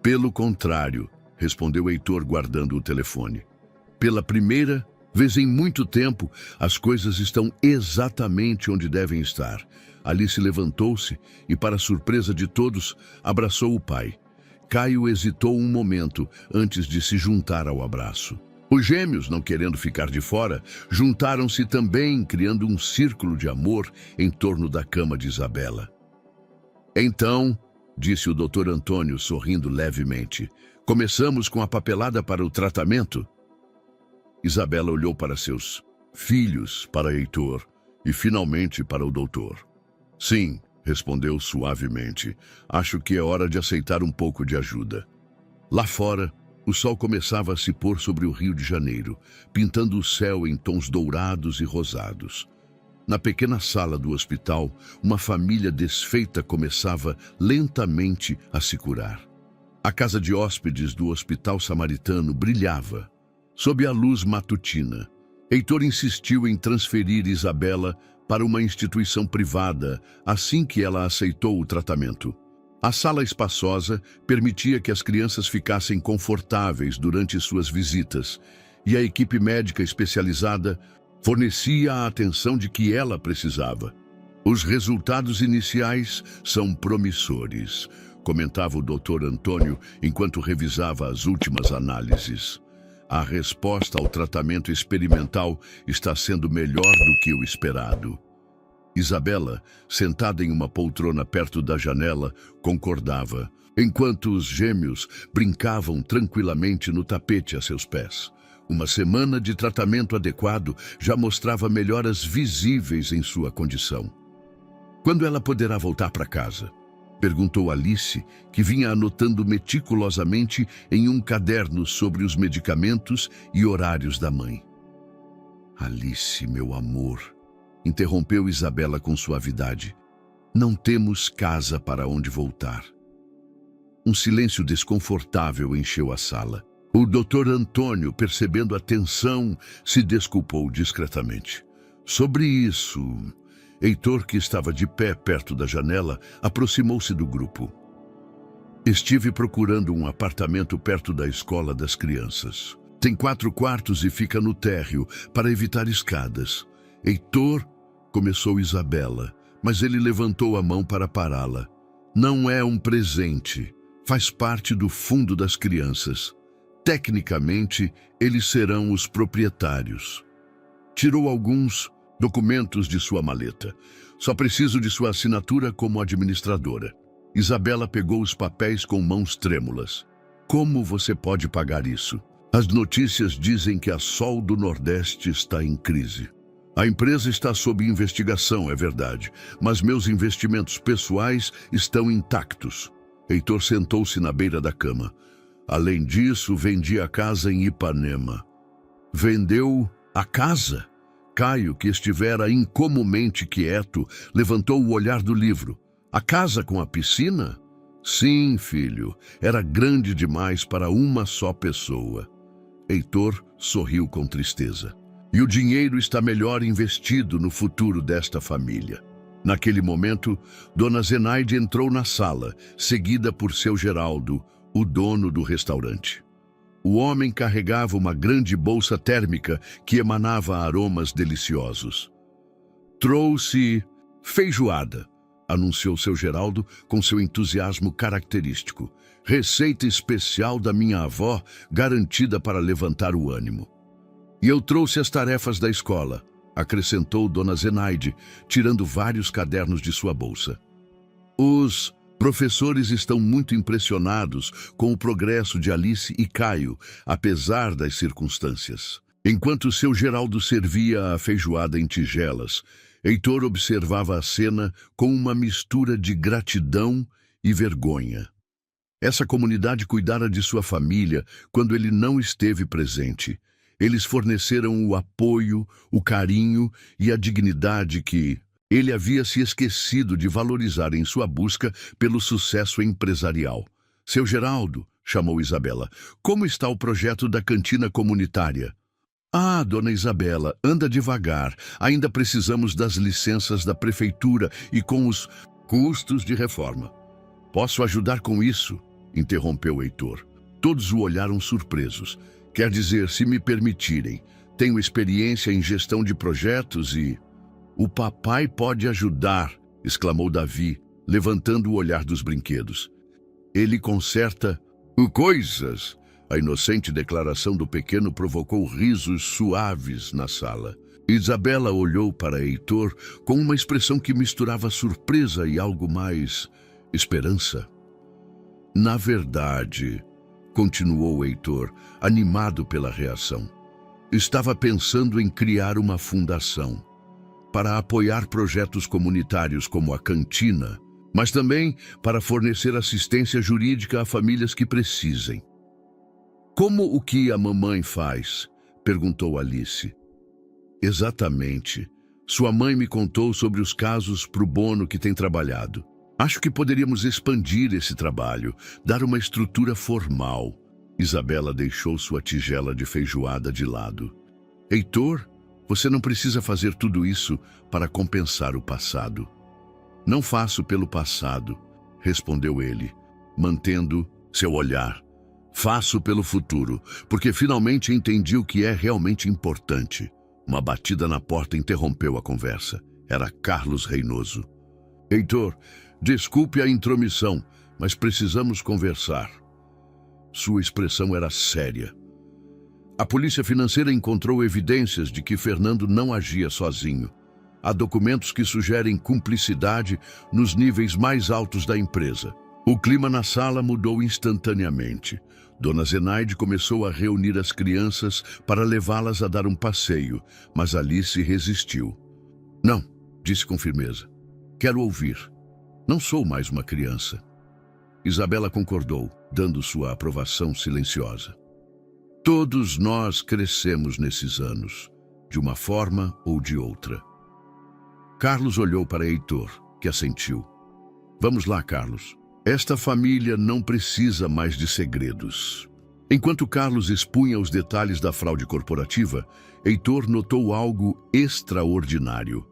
Pelo contrário, respondeu Heitor guardando o telefone. Pela primeira vez em muito tempo, as coisas estão exatamente onde devem estar. Alice levantou-se e, para surpresa de todos, abraçou o pai. Caio hesitou um momento antes de se juntar ao abraço. Os gêmeos, não querendo ficar de fora, juntaram-se também, criando um círculo de amor em torno da cama de Isabela. Então, disse o Dr. Antônio, sorrindo levemente, começamos com a papelada para o tratamento? Isabela olhou para seus filhos, para Heitor e finalmente para o doutor. Sim, respondeu suavemente. Acho que é hora de aceitar um pouco de ajuda. Lá fora, o sol começava a se pôr sobre o Rio de Janeiro, pintando o céu em tons dourados e rosados. Na pequena sala do hospital, uma família desfeita começava lentamente a se curar. A casa de hóspedes do Hospital Samaritano brilhava, sob a luz matutina. Heitor insistiu em transferir Isabela para uma instituição privada assim que ela aceitou o tratamento. A sala espaçosa permitia que as crianças ficassem confortáveis durante suas visitas e a equipe médica especializada fornecia a atenção de que ela precisava. Os resultados iniciais são promissores, comentava o Dr. Antônio enquanto revisava as últimas análises. A resposta ao tratamento experimental está sendo melhor do que o esperado. Isabela, sentada em uma poltrona perto da janela, concordava, enquanto os gêmeos brincavam tranquilamente no tapete a seus pés. Uma semana de tratamento adequado já mostrava melhoras visíveis em sua condição. Quando ela poderá voltar para casa? Perguntou Alice, que vinha anotando meticulosamente em um caderno sobre os medicamentos e horários da mãe. Alice, meu amor, interrompeu Isabela com suavidade. Não temos casa para onde voltar. Um silêncio desconfortável encheu a sala. O Dr. Antônio, percebendo a tensão, se desculpou discretamente. Sobre isso, Heitor, que estava de pé perto da janela, aproximou-se do grupo. Estive procurando um apartamento perto da escola das crianças. Tem 4 quartos e fica no térreo, para evitar escadas. Heitor, começou Isabela, mas ele levantou a mão para pará-la. Não é um presente, faz parte do fundo das crianças. Tecnicamente, eles serão os proprietários. Tirou alguns documentos de sua maleta. Só preciso de sua assinatura como administradora. Isabela pegou os papéis com mãos trêmulas. Como você pode pagar isso? As notícias dizem que a Sol do Nordeste está em crise. A empresa está sob investigação, é verdade, mas meus investimentos pessoais estão intactos. Heitor sentou-se na beira da cama. Além disso, vendi a casa em Ipanema. Vendeu a casa? Caio, que estivera incomumente quieto, levantou o olhar do livro. A casa com a piscina? Sim, filho, era grande demais para uma só pessoa. Heitor sorriu com tristeza. E o dinheiro está melhor investido no futuro desta família. Naquele momento, Dona Zenaide entrou na sala, seguida por seu Geraldo, o dono do restaurante. O homem carregava uma grande bolsa térmica que emanava aromas deliciosos. Trouxe feijoada, anunciou seu Geraldo com seu entusiasmo característico. Receita especial da minha avó, garantida para levantar o ânimo. E eu trouxe as tarefas da escola, acrescentou Dona Zenaide, tirando vários cadernos de sua bolsa. Os professores estão muito impressionados com o progresso de Alice e Caio, apesar das circunstâncias. Enquanto seu Geraldo servia a feijoada em tigelas, Heitor observava a cena com uma mistura de gratidão e vergonha. Essa comunidade cuidara de sua família quando ele não esteve presente. Eles forneceram o apoio, o carinho e a dignidade que ele havia se esquecido de valorizar em sua busca pelo sucesso empresarial. Seu Geraldo, chamou Isabela, como está o projeto da cantina comunitária? Ah, Dona Isabela, anda devagar. Ainda precisamos das licenças da prefeitura e com os custos de reforma. Posso ajudar com isso? Interrompeu Heitor. Todos o olharam surpresos. Quer dizer, se me permitirem, tenho experiência em gestão de projetos e... O papai pode ajudar, exclamou Davi, levantando o olhar dos brinquedos. Ele conserta coisas. A inocente declaração do pequeno provocou risos suaves na sala. Isabela olhou para Heitor com uma expressão que misturava surpresa e algo mais esperança. Na verdade, continuou Heitor, animado pela reação, estava pensando em criar uma fundação para apoiar projetos comunitários como a cantina, mas também para fornecer assistência jurídica a famílias que precisem. Como o que a mamãe faz? Perguntou Alice. Exatamente. Sua mãe me contou sobre os casos pro bono que tem trabalhado. Acho que poderíamos expandir esse trabalho, dar uma estrutura formal. Isabela deixou sua tigela de feijoada de lado. Heitor, você não precisa fazer tudo isso para compensar o passado. Não faço pelo passado, respondeu ele, mantendo seu olhar. Faço pelo futuro, porque finalmente entendi o que é realmente importante. Uma batida na porta interrompeu a conversa. Era Carlos Reinoso. Heitor, desculpe a intromissão, mas precisamos conversar. Sua expressão era séria. A polícia financeira encontrou evidências de que Fernando não agia sozinho. Há documentos que sugerem cumplicidade nos níveis mais altos da empresa. O clima na sala mudou instantaneamente. Dona Zenaide começou a reunir as crianças para levá-las a dar um passeio, mas Alice resistiu. Não, disse com firmeza. Quero ouvir. Não sou mais uma criança. Isabela concordou, dando sua aprovação silenciosa. Todos nós crescemos nesses anos, de uma forma ou de outra. Carlos olhou para Heitor, que assentiu. Vamos lá, Carlos. Esta família não precisa mais de segredos. Enquanto Carlos expunha os detalhes da fraude corporativa, Heitor notou algo extraordinário.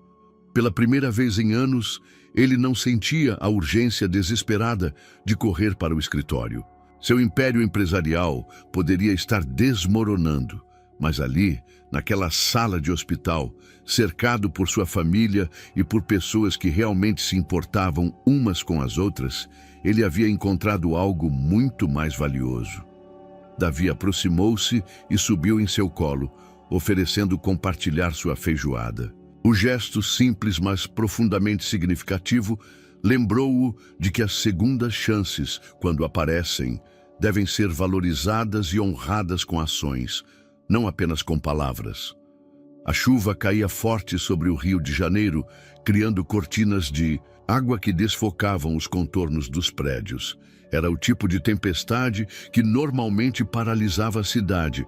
Pela primeira vez em anos, ele não sentia a urgência desesperada de correr para o escritório. Seu império empresarial poderia estar desmoronando, mas ali, naquela sala de hospital, cercado por sua família e por pessoas que realmente se importavam umas com as outras, ele havia encontrado algo muito mais valioso. Davi aproximou-se e subiu em seu colo, oferecendo compartilhar sua feijoada. O gesto simples, mas profundamente significativo, lembrou-o de que as segundas chances, quando aparecem, devem ser valorizadas e honradas com ações, não apenas com palavras. A chuva caía forte sobre o Rio de Janeiro, criando cortinas de água que desfocavam os contornos dos prédios. Era o tipo de tempestade que normalmente paralisava a cidade,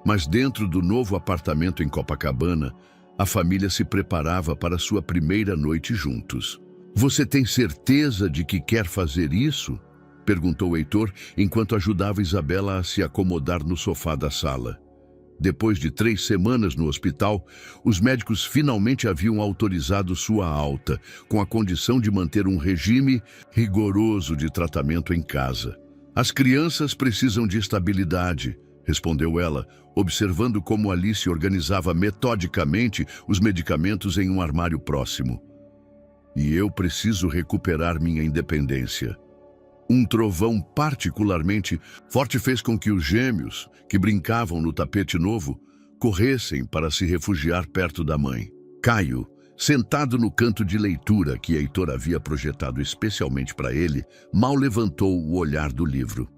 mas dentro do novo apartamento em Copacabana, a família se preparava para sua primeira noite juntos. Você tem certeza de que quer fazer isso? Perguntou Heitor, enquanto ajudava Isabela a se acomodar no sofá da sala. Depois de 3 semanas no hospital, os médicos finalmente haviam autorizado sua alta, com a condição de manter um regime rigoroso de tratamento em casa. As crianças precisam de estabilidade, respondeu ela, observando como Alice organizava metodicamente os medicamentos em um armário próximo. E eu preciso recuperar minha independência. Um trovão particularmente forte fez com que os gêmeos, que brincavam no tapete novo, corressem para se refugiar perto da mãe. Caio, sentado no canto de leitura que Heitor havia projetado especialmente para ele, mal levantou o olhar do livro.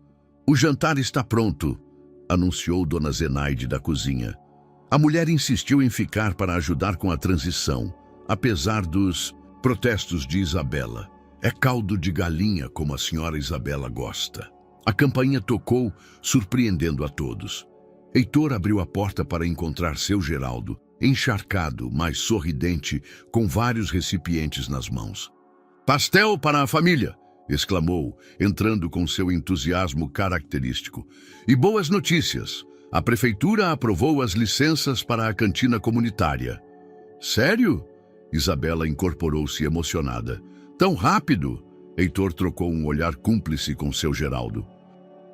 "O jantar está pronto", anunciou Dona Zenaide da cozinha. A mulher insistiu em ficar para ajudar com a transição, apesar dos protestos de Isabela. "É caldo de galinha, como a senhora Isabela gosta." A campainha tocou, surpreendendo a todos. Heitor abriu a porta para encontrar seu Geraldo, encharcado, mas sorridente, com vários recipientes nas mãos. "Pastel para a família!" exclamou, entrando com seu entusiasmo característico. "E boas notícias! A prefeitura aprovou as licenças para a cantina comunitária." "Sério?" Isabela incorporou-se emocionada. "Tão rápido?" Heitor trocou um olhar cúmplice com seu Geraldo.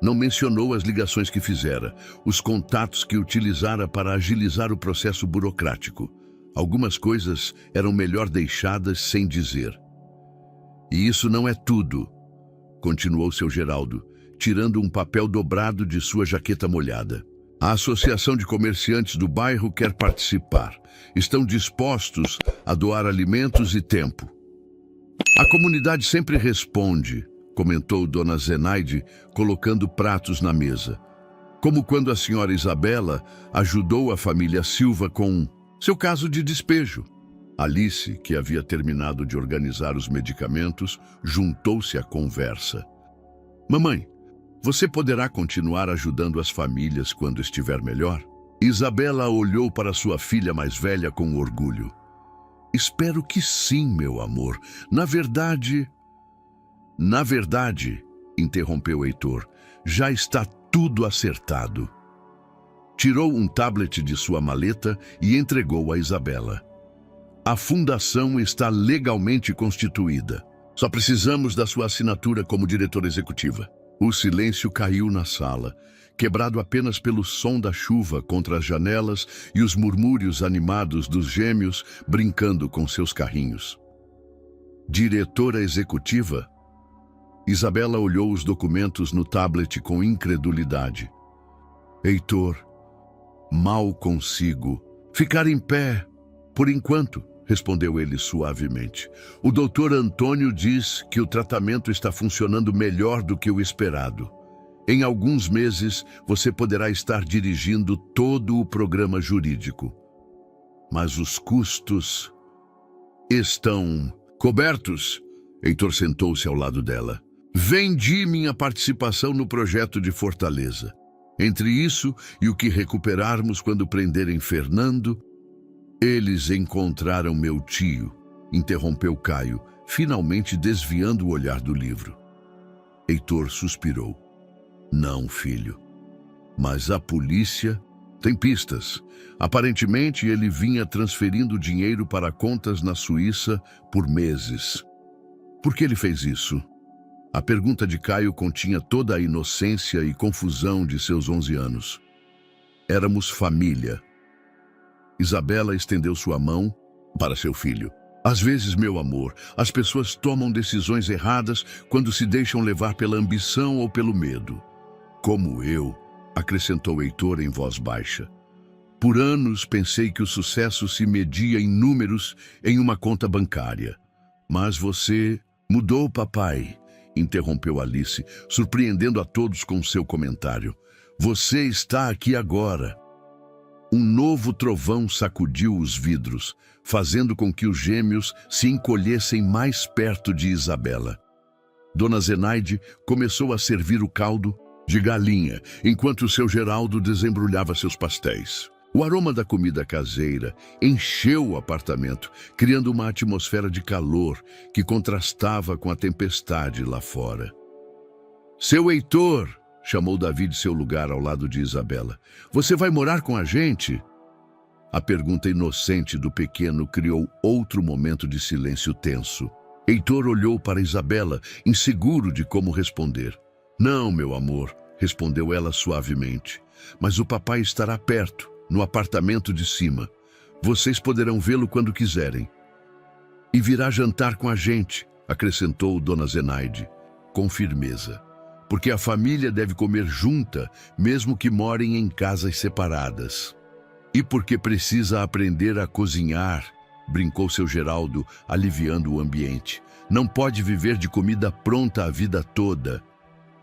Não mencionou as ligações que fizera, os contatos que utilizara para agilizar o processo burocrático. Algumas coisas eram melhor deixadas sem dizer. "E isso não é tudo", continuou seu Geraldo, tirando um papel dobrado de sua jaqueta molhada. "A Associação de Comerciantes do bairro quer participar. Estão dispostos a doar alimentos e tempo." "A comunidade sempre responde", comentou Dona Zenaide, colocando pratos na mesa. "Como quando a senhora Isabela ajudou a família Silva com seu caso de despejo." Alice, que havia terminado de organizar os medicamentos, juntou-se à conversa. "Mamãe, você poderá continuar ajudando as famílias quando estiver melhor?" Isabela olhou para sua filha mais velha com orgulho. "Espero que sim, meu amor. Na verdade, interrompeu Heitor, já está tudo acertado." Tirou um tablet de sua maleta e entregou a Isabela. "A fundação está legalmente constituída. Só precisamos da sua assinatura como diretora executiva." O silêncio caiu na sala, quebrado apenas pelo som da chuva contra as janelas e os murmúrios animados dos gêmeos brincando com seus carrinhos. "Diretora executiva?" Isabela olhou os documentos no tablet com incredulidade. "Heitor, mal consigo ficar em pé, por enquanto", respondeu ele suavemente. "O doutor Antônio diz que o tratamento está funcionando melhor do que o esperado. Em alguns meses, você poderá estar dirigindo todo o programa jurídico. Mas os custos estão cobertos." Heitor sentou-se ao lado dela. "Vendi minha participação no projeto de Fortaleza. Entre isso e o que recuperarmos quando prenderem Fernando..." "Eles encontraram meu tio", interrompeu Caio, finalmente desviando o olhar do livro. Heitor suspirou. "Não, filho. Mas a polícia tem pistas. Aparentemente, ele vinha transferindo dinheiro para contas na Suíça por meses." "Por que ele fez isso?" A pergunta de Caio continha toda a inocência e confusão de seus 11 anos. "Éramos família." Isabela estendeu sua mão para seu filho. "Às vezes, meu amor, as pessoas tomam decisões erradas quando se deixam levar pela ambição ou pelo medo. Como eu", acrescentou Heitor em voz baixa. "Por anos pensei que o sucesso se media em números em uma conta bancária. Mas você mudou, papai", interrompeu Alice, surpreendendo a todos com seu comentário. "Você está aqui agora." Um novo trovão sacudiu os vidros, fazendo com que os gêmeos se encolhessem mais perto de Isabela. Dona Zenaide começou a servir o caldo de galinha, enquanto seu Geraldo desembrulhava seus pastéis. O aroma da comida caseira encheu o apartamento, criando uma atmosfera de calor que contrastava com a tempestade lá fora. "Seu Heitor", chamou Davi de seu lugar ao lado de Isabela. Você vai morar com a gente? A pergunta inocente do pequeno criou outro momento de silêncio tenso. Heitor olhou para Isabela, inseguro de como responder. Não, meu amor, respondeu ela suavemente. Mas o papai estará perto, no apartamento de cima. Vocês poderão vê-lo quando quiserem. E virá jantar com a gente, acrescentou Dona Zenaide, com firmeza. Porque a família deve comer junta, mesmo que morem em casas separadas. E porque precisa aprender a cozinhar, brincou seu Geraldo, aliviando o ambiente. Não pode viver de comida pronta a vida toda.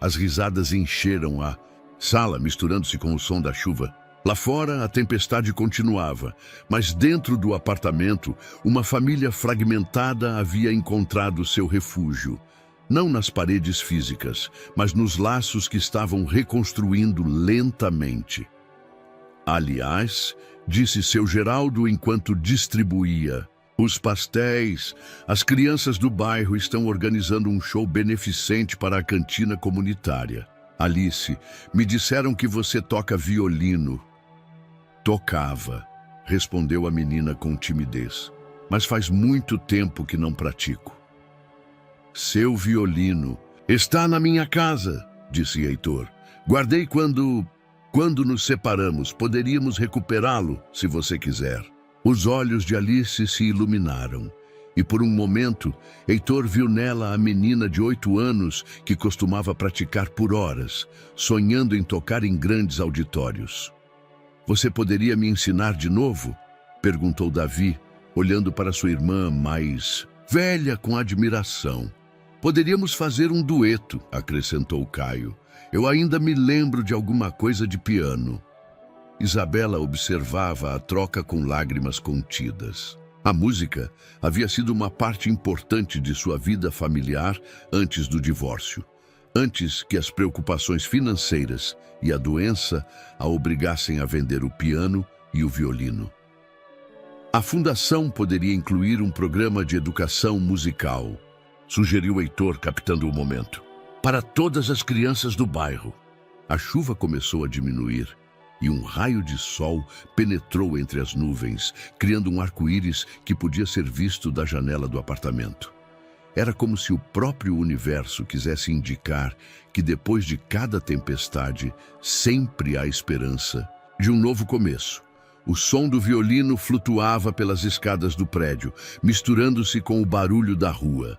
As risadas encheram a sala, misturando-se com o som da chuva. Lá fora, a tempestade continuava, mas dentro do apartamento, uma família fragmentada havia encontrado seu refúgio. Não nas paredes físicas, mas nos laços que estavam reconstruindo lentamente. Aliás, disse seu Geraldo enquanto distribuía os pastéis, as crianças do bairro estão organizando um show beneficente para a cantina comunitária. Alice, me disseram que você toca violino. Tocava, respondeu a menina com timidez, mas faz muito tempo que não pratico. Seu violino está na minha casa, disse Heitor. Guardei quando nos separamos. Poderíamos recuperá-lo, se você quiser. Os olhos de Alice se iluminaram, e por um momento, Heitor viu nela a menina de 8 anos que costumava praticar por horas, sonhando em tocar em grandes auditórios. Você poderia me ensinar de novo? Perguntou Davi, olhando para sua irmã mais velha com admiração. Poderíamos fazer um dueto, acrescentou Caio. Eu ainda me lembro de alguma coisa de piano. Isabela observava a troca com lágrimas contidas. A música havia sido uma parte importante de sua vida familiar antes do divórcio, antes que as preocupações financeiras e a doença a obrigassem a vender o piano e o violino. A fundação poderia incluir um programa de educação musical, sugeriu Heitor, captando o momento, para todas as crianças do bairro. A chuva começou a diminuir e um raio de sol penetrou entre as nuvens, criando um arco-íris que podia ser visto da janela do apartamento. Era como se o próprio universo quisesse indicar que depois de cada tempestade, sempre há esperança de um novo começo. O som do violino flutuava pelas escadas do prédio, misturando-se com o barulho da rua.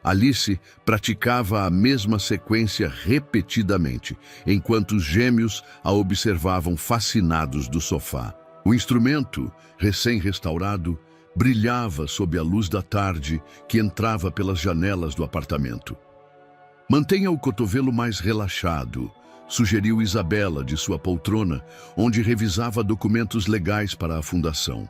Alice praticava a mesma sequência repetidamente, enquanto os gêmeos a observavam fascinados do sofá. O instrumento, recém-restaurado, brilhava sob a luz da tarde que entrava pelas janelas do apartamento. Mantenha o cotovelo mais relaxado, sugeriu Isabela de sua poltrona, onde revisava documentos legais para a fundação.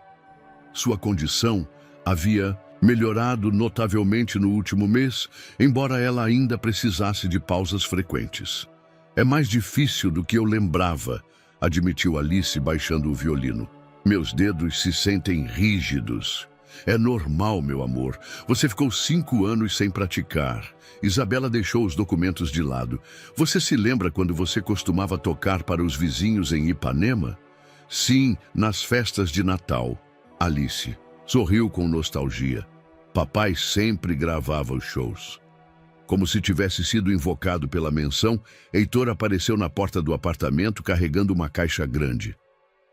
Sua condição havia melhorado notavelmente no último mês, embora ela ainda precisasse de pausas frequentes. É mais difícil do que eu lembrava, admitiu Alice baixando o violino. Meus dedos se sentem rígidos. É normal, meu amor. Você ficou 5 anos sem praticar. Isabela deixou os documentos de lado. Você se lembra quando você costumava tocar para os vizinhos em Ipanema? Sim, nas festas de Natal. Alice sorriu com nostalgia. Papai sempre gravava os shows. Como se tivesse sido invocado pela menção, Heitor apareceu na porta do apartamento carregando uma caixa grande.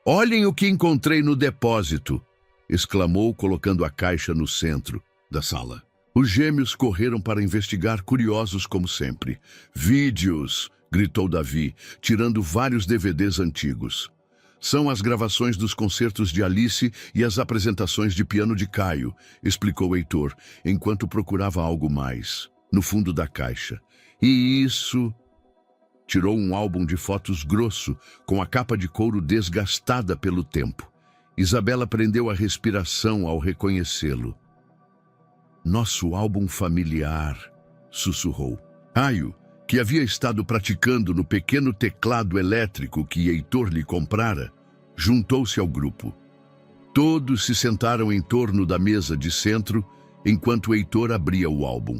Olhem o que encontrei no depósito, exclamou, colocando a caixa no centro da sala. Os gêmeos correram para investigar, curiosos como sempre. Vídeos, gritou Davi, tirando vários DVDs antigos. São as gravações dos concertos de Alice e as apresentações de piano de Caio, explicou Heitor, enquanto procurava algo mais, no fundo da caixa. E isso... Tirou um álbum de fotos grosso, com a capa de couro desgastada pelo tempo. Isabela prendeu a respiração ao reconhecê-lo. Nosso álbum familiar, sussurrou. Caio, que havia estado praticando no pequeno teclado elétrico que Heitor lhe comprara, juntou-se ao grupo. Todos se sentaram em torno da mesa de centro, enquanto Heitor abria o álbum.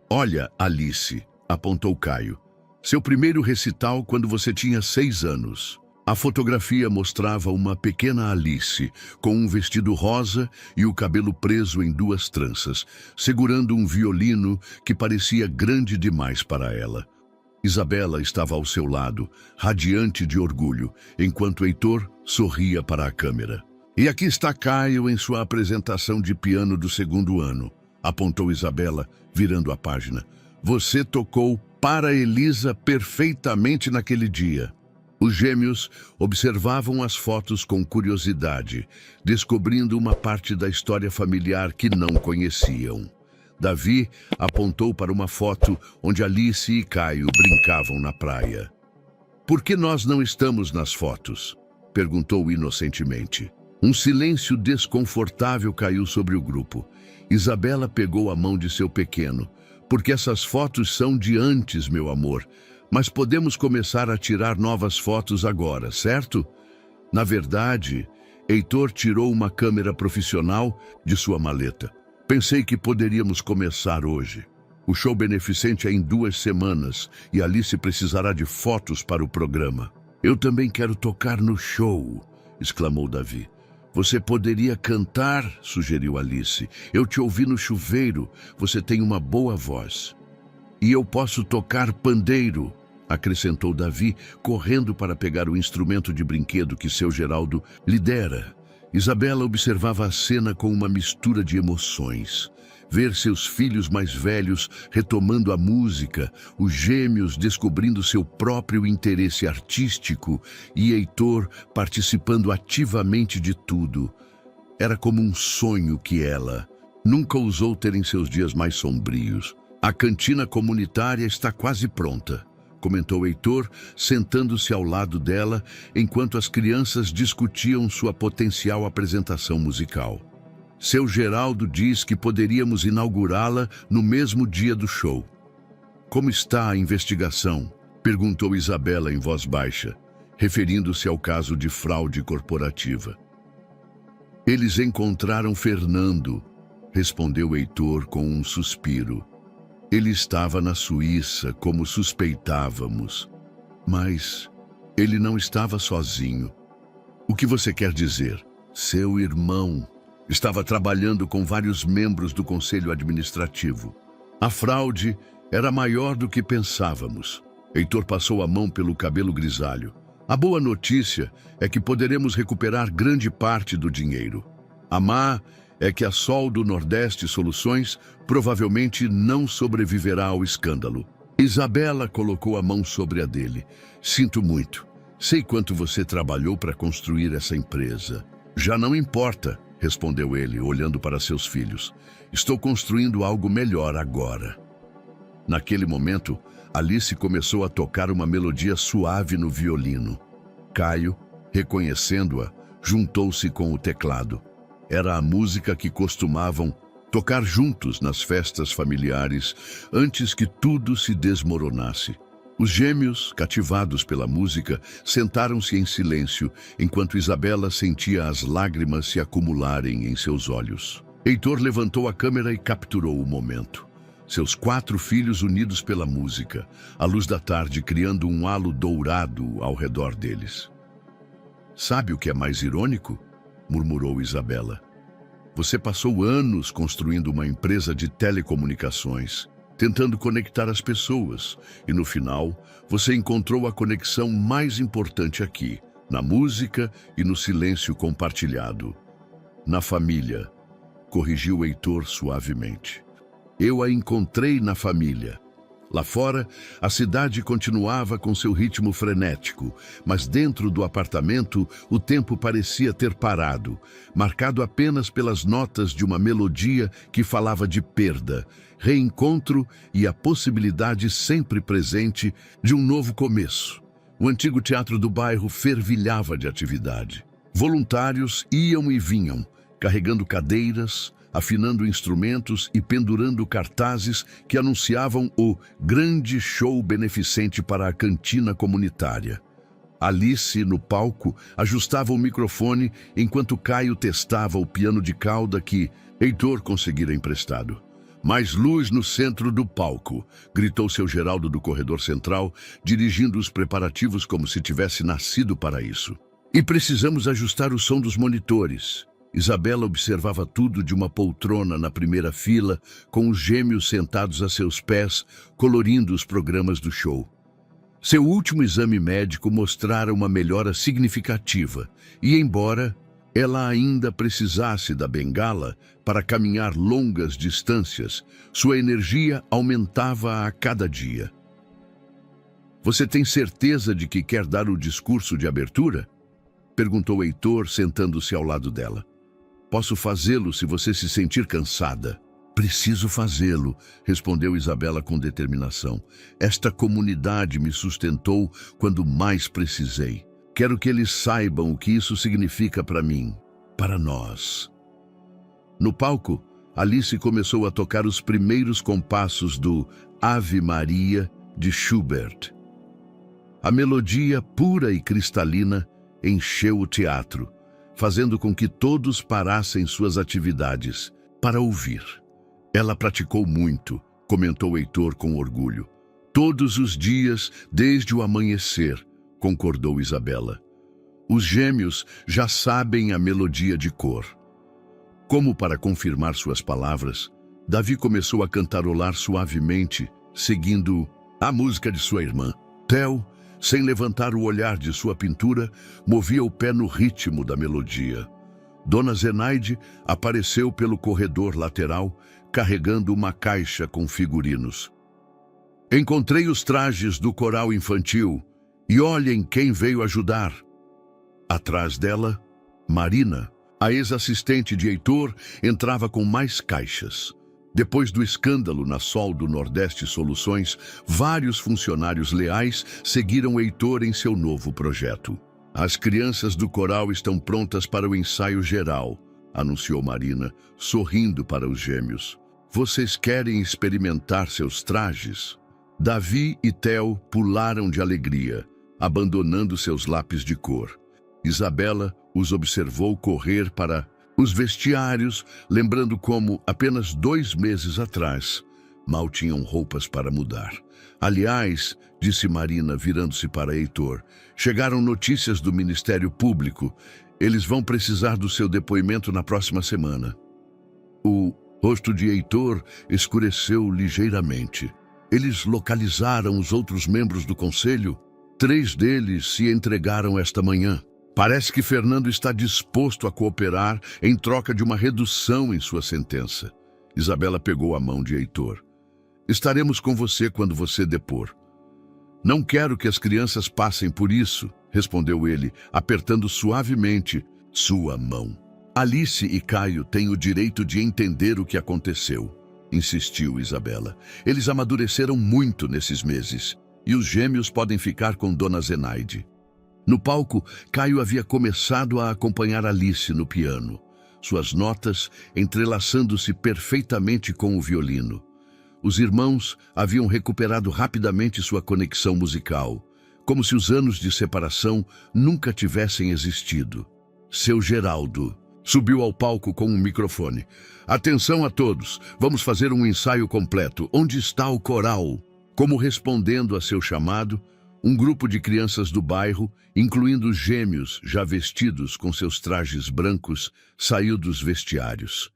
Olha, Alice, apontou Caio. Seu primeiro recital quando você tinha 6 anos. A fotografia mostrava uma pequena Alice, com um vestido rosa e o cabelo preso em 2 tranças, segurando um violino que parecia grande demais para ela. Isabela estava ao seu lado, radiante de orgulho, enquanto Heitor sorria para a câmera. "E aqui está Caio em sua apresentação de piano do 2º ano", apontou Isabela, virando a página. "Você tocou para Elisa perfeitamente naquele dia." Os gêmeos observavam as fotos com curiosidade, descobrindo uma parte da história familiar que não conheciam. Davi apontou para uma foto onde Alice e Caio brincavam na praia. "Por que nós não estamos nas fotos?" perguntou inocentemente. Um silêncio desconfortável caiu sobre o grupo. Isabela pegou a mão de seu pequeno. "Porque essas fotos são de antes, meu amor. Mas podemos começar a tirar novas fotos agora, certo?" Na verdade, Heitor tirou uma câmera profissional de sua maleta. "Pensei que poderíamos começar hoje. O show beneficente é em 2 semanas e Alice precisará de fotos para o programa." "Eu também quero tocar no show", exclamou Davi. "Você poderia cantar", sugeriu Alice. "Eu te ouvi no chuveiro, você tem uma boa voz." "E eu posso tocar pandeiro", acrescentou Davi, correndo para pegar o instrumento de brinquedo que seu Geraldo lhe dera. Isabela observava a cena com uma mistura de emoções. Ver seus filhos mais velhos retomando a música, os gêmeos descobrindo seu próprio interesse artístico e Heitor participando ativamente de tudo. Era como um sonho que ela nunca ousou ter em seus dias mais sombrios. "A cantina comunitária está quase pronta", comentou Heitor, sentando-se ao lado dela enquanto as crianças discutiam sua potencial apresentação musical. "Seu Geraldo diz que poderíamos inaugurá-la no mesmo dia do show." "Como está a investigação?" perguntou Isabela em voz baixa, referindo-se ao caso de fraude corporativa. "Eles encontraram Fernando", respondeu Heitor com um suspiro. "Ele estava na Suíça, como suspeitávamos. Mas ele não estava sozinho." "O que você quer dizer?" "Seu irmão estava trabalhando com vários membros do conselho administrativo. A fraude era maior do que pensávamos." Heitor passou a mão pelo cabelo grisalho. "A boa notícia é que poderemos recuperar grande parte do dinheiro. A má é que a Sol do Nordeste Soluções provavelmente não sobreviverá ao escândalo." Isabela colocou a mão sobre a dele. "Sinto muito. Sei quanto você trabalhou para construir essa empresa." "Já não importa", respondeu ele, olhando para seus filhos. "Estou construindo algo melhor agora." Naquele momento, Alice começou a tocar uma melodia suave no violino. Caio, reconhecendo-a, juntou-se com o teclado. Era a música que costumavam tocar juntos nas festas familiares antes que tudo se desmoronasse. Os gêmeos, cativados pela música, sentaram-se em silêncio, enquanto Isabela sentia as lágrimas se acumularem em seus olhos. Heitor levantou a câmera e capturou o momento. Seus 4 filhos unidos pela música, a luz da tarde criando um halo dourado ao redor deles. "Sabe o que é mais irônico?", murmurou Isabela. "Você passou anos construindo uma empresa de telecomunicações, tentando conectar as pessoas, e no final, você encontrou a conexão mais importante aqui, na música e no silêncio compartilhado. Na família", corrigiu Heitor suavemente. "Eu a encontrei na família." Lá fora, a cidade continuava com seu ritmo frenético, mas dentro do apartamento o tempo parecia ter parado, marcado apenas pelas notas de uma melodia que falava de perda, reencontro e a possibilidade sempre presente de um novo começo. O antigo teatro do bairro fervilhava de atividade. Voluntários iam e vinham, carregando cadeiras, afinando instrumentos e pendurando cartazes que anunciavam o grande show beneficente para a cantina comunitária. Alice, no palco, ajustava o microfone enquanto Caio testava o piano de cauda que Heitor conseguira emprestado. Mais luz no centro do palco, gritou seu Geraldo do corredor central, dirigindo os preparativos como se tivesse nascido para isso. E precisamos ajustar o som dos monitores. Isabela observava tudo de uma poltrona na primeira fila, com os gêmeos sentados a seus pés, colorindo os programas do show. Seu último exame médico mostrara uma melhora significativa, e embora ela ainda precisasse da bengala para caminhar longas distâncias, sua energia aumentava a cada dia. Você tem certeza de que quer dar o discurso de abertura? Perguntou Heitor, sentando-se ao lado dela. Posso fazê-lo se você se sentir cansada. Preciso fazê-lo, respondeu Isabela com determinação. Esta comunidade me sustentou quando mais precisei. Quero que eles saibam o que isso significa para mim, para nós. No palco, Alice começou a tocar os primeiros compassos do Ave Maria de Schubert. A melodia pura e cristalina encheu o teatro, fazendo com que todos parassem suas atividades para ouvir. Ela praticou muito, comentou Heitor com orgulho. Todos os dias, desde o amanhecer, concordou Isabela. Os gêmeos já sabem a melodia de cor. Como para confirmar suas palavras, Davi começou a cantarolar suavemente, seguindo a música de sua irmã. Theo, sem levantar o olhar de sua pintura, movia o pé no ritmo da melodia. Dona Zenaide apareceu pelo corredor lateral, carregando uma caixa com figurinos. Encontrei os trajes do coral infantil e olhem quem veio ajudar. Atrás dela, Marina, a ex-assistente de Heitor, entrava com mais caixas. Depois do escândalo na Sol do Nordeste Soluções, vários funcionários leais seguiram Heitor em seu novo projeto. As crianças do coral estão prontas para o ensaio geral, anunciou Marina, sorrindo para os gêmeos. Vocês querem experimentar seus trajes? Davi e Theo pularam de alegria, abandonando seus lápis de cor. Isabela os observou correr para os vestiários, lembrando como, apenas 2 meses atrás, mal tinham roupas para mudar. Aliás, disse Marina, virando-se para Heitor, chegaram notícias do Ministério Público. Eles vão precisar do seu depoimento na próxima semana. O rosto de Heitor escureceu ligeiramente. Eles localizaram os outros membros do conselho? 3 deles se entregaram esta manhã. Parece que Fernando está disposto a cooperar em troca de uma redução em sua sentença. Isabela pegou a mão de Heitor. Estaremos com você quando você depor. Não quero que as crianças passem por isso, respondeu ele, apertando suavemente sua mão. Alice e Caio têm o direito de entender o que aconteceu, insistiu Isabela. Eles amadureceram muito nesses meses, e os gêmeos podem ficar com Dona Zenaide. No palco, Caio havia começado a acompanhar Alice no piano, suas notas entrelaçando-se perfeitamente com o violino. Os irmãos haviam recuperado rapidamente sua conexão musical, como se os anos de separação nunca tivessem existido. Seu Geraldo subiu ao palco com um microfone. Atenção a todos, vamos fazer um ensaio completo. Onde está o coral? Como respondendo a seu chamado, um grupo de crianças do bairro, incluindo os gêmeos já vestidos com seus trajes brancos, saiu dos vestiários.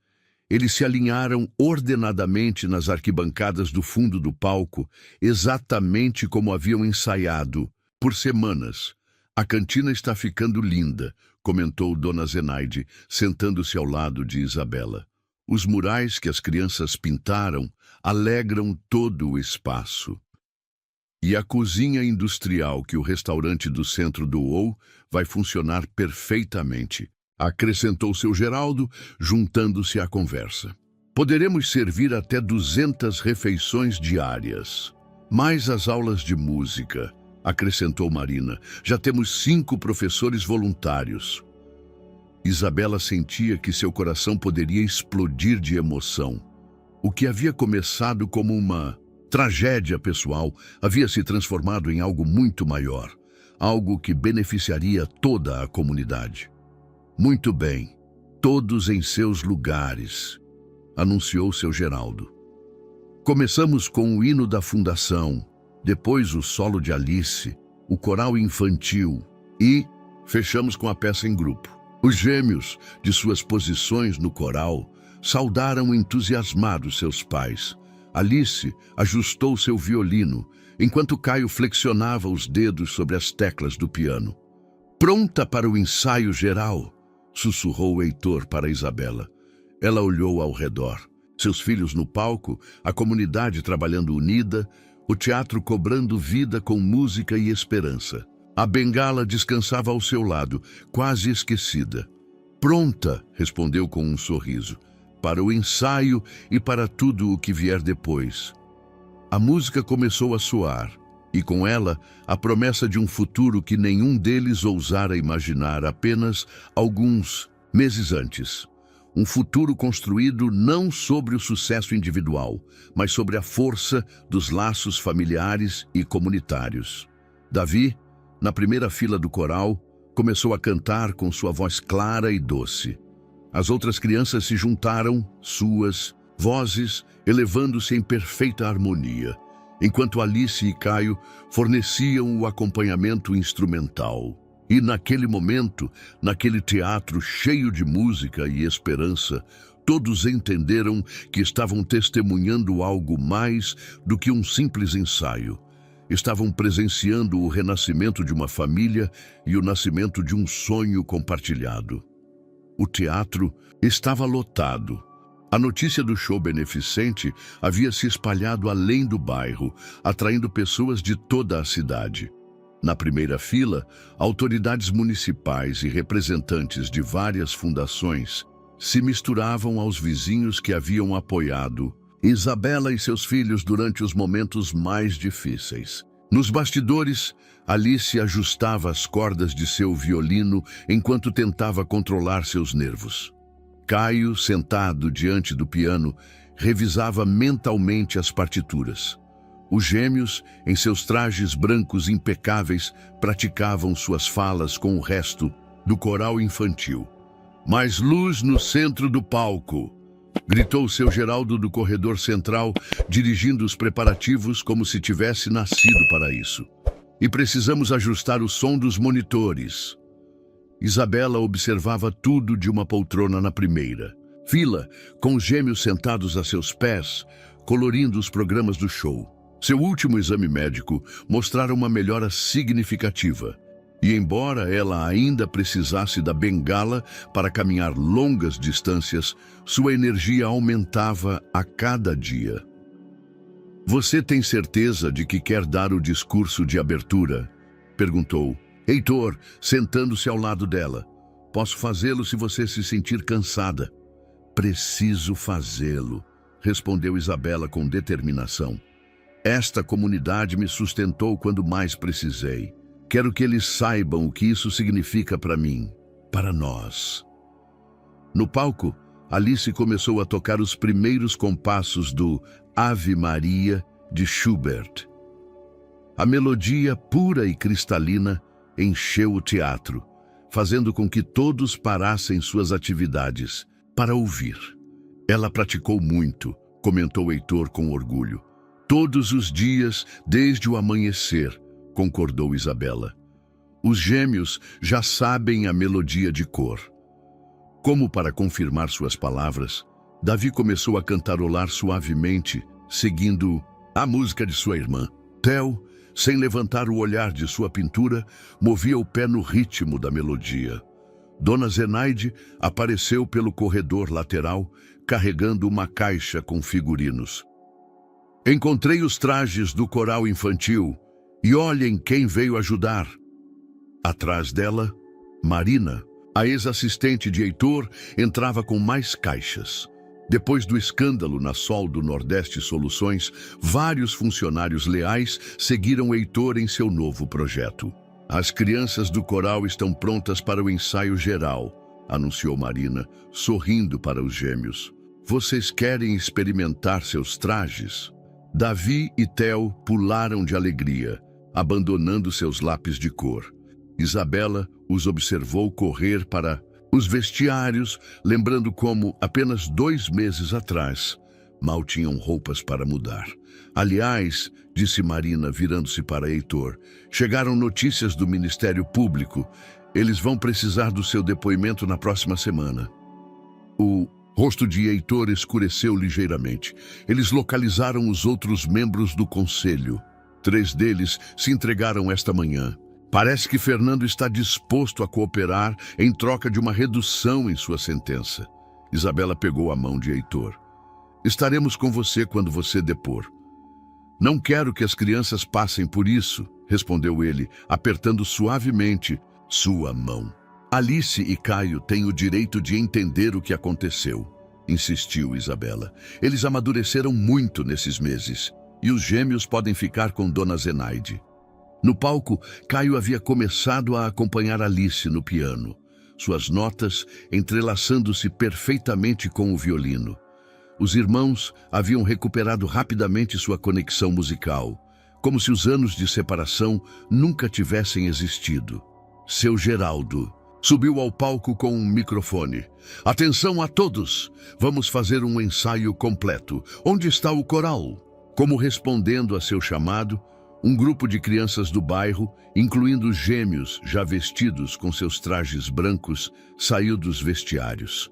Eles se alinharam ordenadamente nas arquibancadas do fundo do palco, exatamente como haviam ensaiado, por semanas. A cantina está ficando linda, comentou Dona Zenaide, sentando-se ao lado de Isabela. Os murais que as crianças pintaram alegram todo o espaço. E a cozinha industrial que o restaurante do centro doou vai funcionar perfeitamente, acrescentou seu Geraldo, juntando-se à conversa. Poderemos servir até 200 refeições diárias. Mais as aulas de música, acrescentou Marina. Já temos 5 professores voluntários. Isabela sentia que seu coração poderia explodir de emoção. O que havia começado como uma tragédia pessoal havia se transformado em algo muito maior, algo que beneficiaria toda a comunidade. Muito bem, todos em seus lugares, anunciou seu Geraldo. Começamos com o hino da fundação, depois o solo de Alice, o coral infantil e fechamos com a peça em grupo. Os gêmeos, de suas posições no coral, saudaram entusiasmados seus pais. Alice ajustou seu violino, enquanto Caio flexionava os dedos sobre as teclas do piano. Pronta para o ensaio geral, sussurrou Heitor para Isabela. Ela olhou ao redor. Seus filhos no palco, a comunidade trabalhando unida, o teatro cobrando vida com música e esperança. A bengala descansava ao seu lado, quase esquecida. Pronta, respondeu com um sorriso, para o ensaio e para tudo o que vier depois. A música começou a soar, e com ela a promessa de um futuro que nenhum deles ousara imaginar apenas alguns meses antes. Um futuro construído não sobre o sucesso individual, mas sobre a força dos laços familiares e comunitários. Davi, na primeira fila do coral, começou a cantar com sua voz clara e doce. As outras crianças se juntaram, suas vozes elevando-se em perfeita harmonia, enquanto Alice e Caio forneciam o acompanhamento instrumental. E naquele momento, naquele teatro cheio de música e esperança, todos entenderam que estavam testemunhando algo mais do que um simples ensaio. Estavam presenciando o renascimento de uma família e o nascimento de um sonho compartilhado. O teatro estava lotado. A notícia do show beneficente havia se espalhado além do bairro, atraindo pessoas de toda a cidade. Na primeira fila, autoridades municipais e representantes de várias fundações se misturavam aos vizinhos que haviam apoiado Isabela e seus filhos durante os momentos mais difíceis. Nos bastidores, Alice ajustava as cordas de seu violino enquanto tentava controlar seus nervos. Caio, sentado diante do piano, revisava mentalmente as partituras. Os gêmeos, em seus trajes brancos impecáveis, praticavam suas falas com o resto do coral infantil. Mais luz no centro do palco, gritou seu Geraldo do corredor central, dirigindo os preparativos como se tivesse nascido para isso. E precisamos ajustar o som dos monitores. Isabela observava tudo de uma poltrona na primeira fila, com os gêmeos sentados a seus pés, colorindo os programas do show. Seu último exame médico mostrara uma melhora significativa. E embora ela ainda precisasse da bengala para caminhar longas distâncias, sua energia aumentava a cada dia. Você tem certeza de que quer dar o discurso de abertura? Perguntou Heitor, sentando-se ao lado dela. Posso fazê-lo se você se sentir cansada. Preciso fazê-lo, respondeu Isabela com determinação. Esta comunidade me sustentou quando mais precisei. Quero que eles saibam o que isso significa para mim, para nós. No palco, Alice começou a tocar os primeiros compassos do Ave Maria de Schubert. A melodia pura e cristalina encheu o teatro, fazendo com que todos parassem suas atividades para ouvir. Ela praticou muito, comentou Heitor com orgulho. Todos os dias, desde o amanhecer, concordou Isabela. Os gêmeos já sabem a melodia de cor. Como para confirmar suas palavras, Davi começou a cantarolar suavemente, seguindo a música de sua irmã. Theo, sem levantar o olhar de sua pintura, movia o pé no ritmo da melodia. Dona Zenaide apareceu pelo corredor lateral, carregando uma caixa com figurinos. Encontrei os trajes do coral infantil e olhem quem veio ajudar. Atrás dela, Marina, a ex-assistente de Heitor, entrava com mais caixas. Depois do escândalo na Sol do Nordeste Soluções, vários funcionários leais seguiram Heitor em seu novo projeto. As crianças do coral estão prontas para o ensaio geral, anunciou Marina, sorrindo para os gêmeos. Vocês querem experimentar seus trajes? Davi e Theo pularam de alegria, abandonando seus lápis de cor. Isabela os observou correr para os vestiários, lembrando como, apenas 2 meses atrás, Mal tinham roupas para mudar. Aliás, disse Marina, virando-se para Heitor, chegaram notícias do Ministério Público. Eles vão precisar do seu depoimento na próxima semana. O rosto de Heitor escureceu ligeiramente. Eles localizaram os outros membros do conselho. 3 deles se entregaram esta manhã. Parece que Fernando está disposto a cooperar em troca de uma redução em sua sentença. Isabela pegou a mão de Heitor. Estaremos com você quando você depor. Não quero que as crianças passem por isso, respondeu ele, apertando suavemente sua mão. Alice e Caio têm o direito de entender o que aconteceu, insistiu Isabela. Eles amadureceram muito nesses meses, e os gêmeos podem ficar com Dona Zenaide. No palco, Caio havia começado a acompanhar Alice no piano, suas notas entrelaçando-se perfeitamente com o violino. Os irmãos haviam recuperado rapidamente sua conexão musical, como se os anos de separação nunca tivessem existido. Seu Geraldo subiu ao palco com um microfone. Atenção a todos! Vamos fazer um ensaio completo. Onde está o coral? Como respondendo a seu chamado, um grupo de crianças do bairro, incluindo os gêmeos já vestidos com seus trajes brancos, saiu dos vestiários.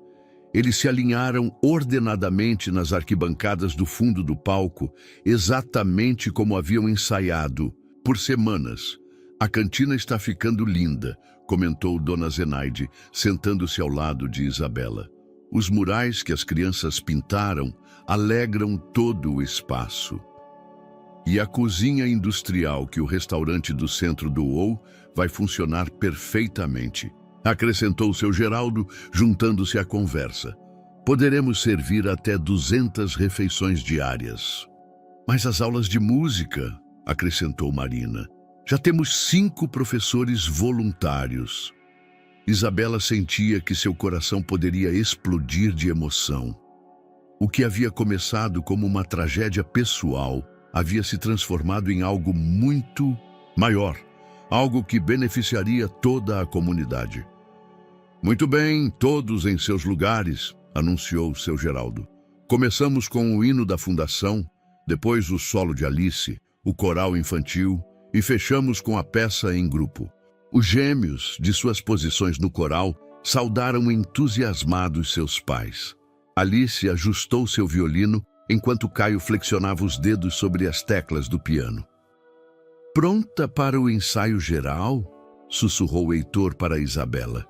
Eles se alinharam ordenadamente nas arquibancadas do fundo do palco, exatamente como haviam ensaiado por semanas. A cantina está ficando linda, comentou Dona Zenaide, sentando-se ao lado de Isabela. Os murais que as crianças pintaram alegram todo o espaço. E a cozinha industrial que o restaurante do centro doou vai funcionar perfeitamente, acrescentou seu Geraldo, juntando-se à conversa. Poderemos servir até 200 refeições diárias. Mas as aulas de música, acrescentou Marina. Já temos 5 professores voluntários. Isabela sentia que seu coração poderia explodir de emoção. O que havia começado como uma tragédia pessoal havia se transformado em algo muito maior, algo que beneficiaria toda a comunidade. Muito bem, todos em seus lugares, anunciou seu Geraldo. Começamos com o hino da fundação, depois o solo de Alice, o coral infantil e fechamos com a peça em grupo. Os gêmeos, de suas posições no coral, saudaram entusiasmados seus pais. Alice ajustou seu violino enquanto Caio flexionava os dedos sobre as teclas do piano. Pronta para o ensaio geral? Sussurrou Heitor para Isabela.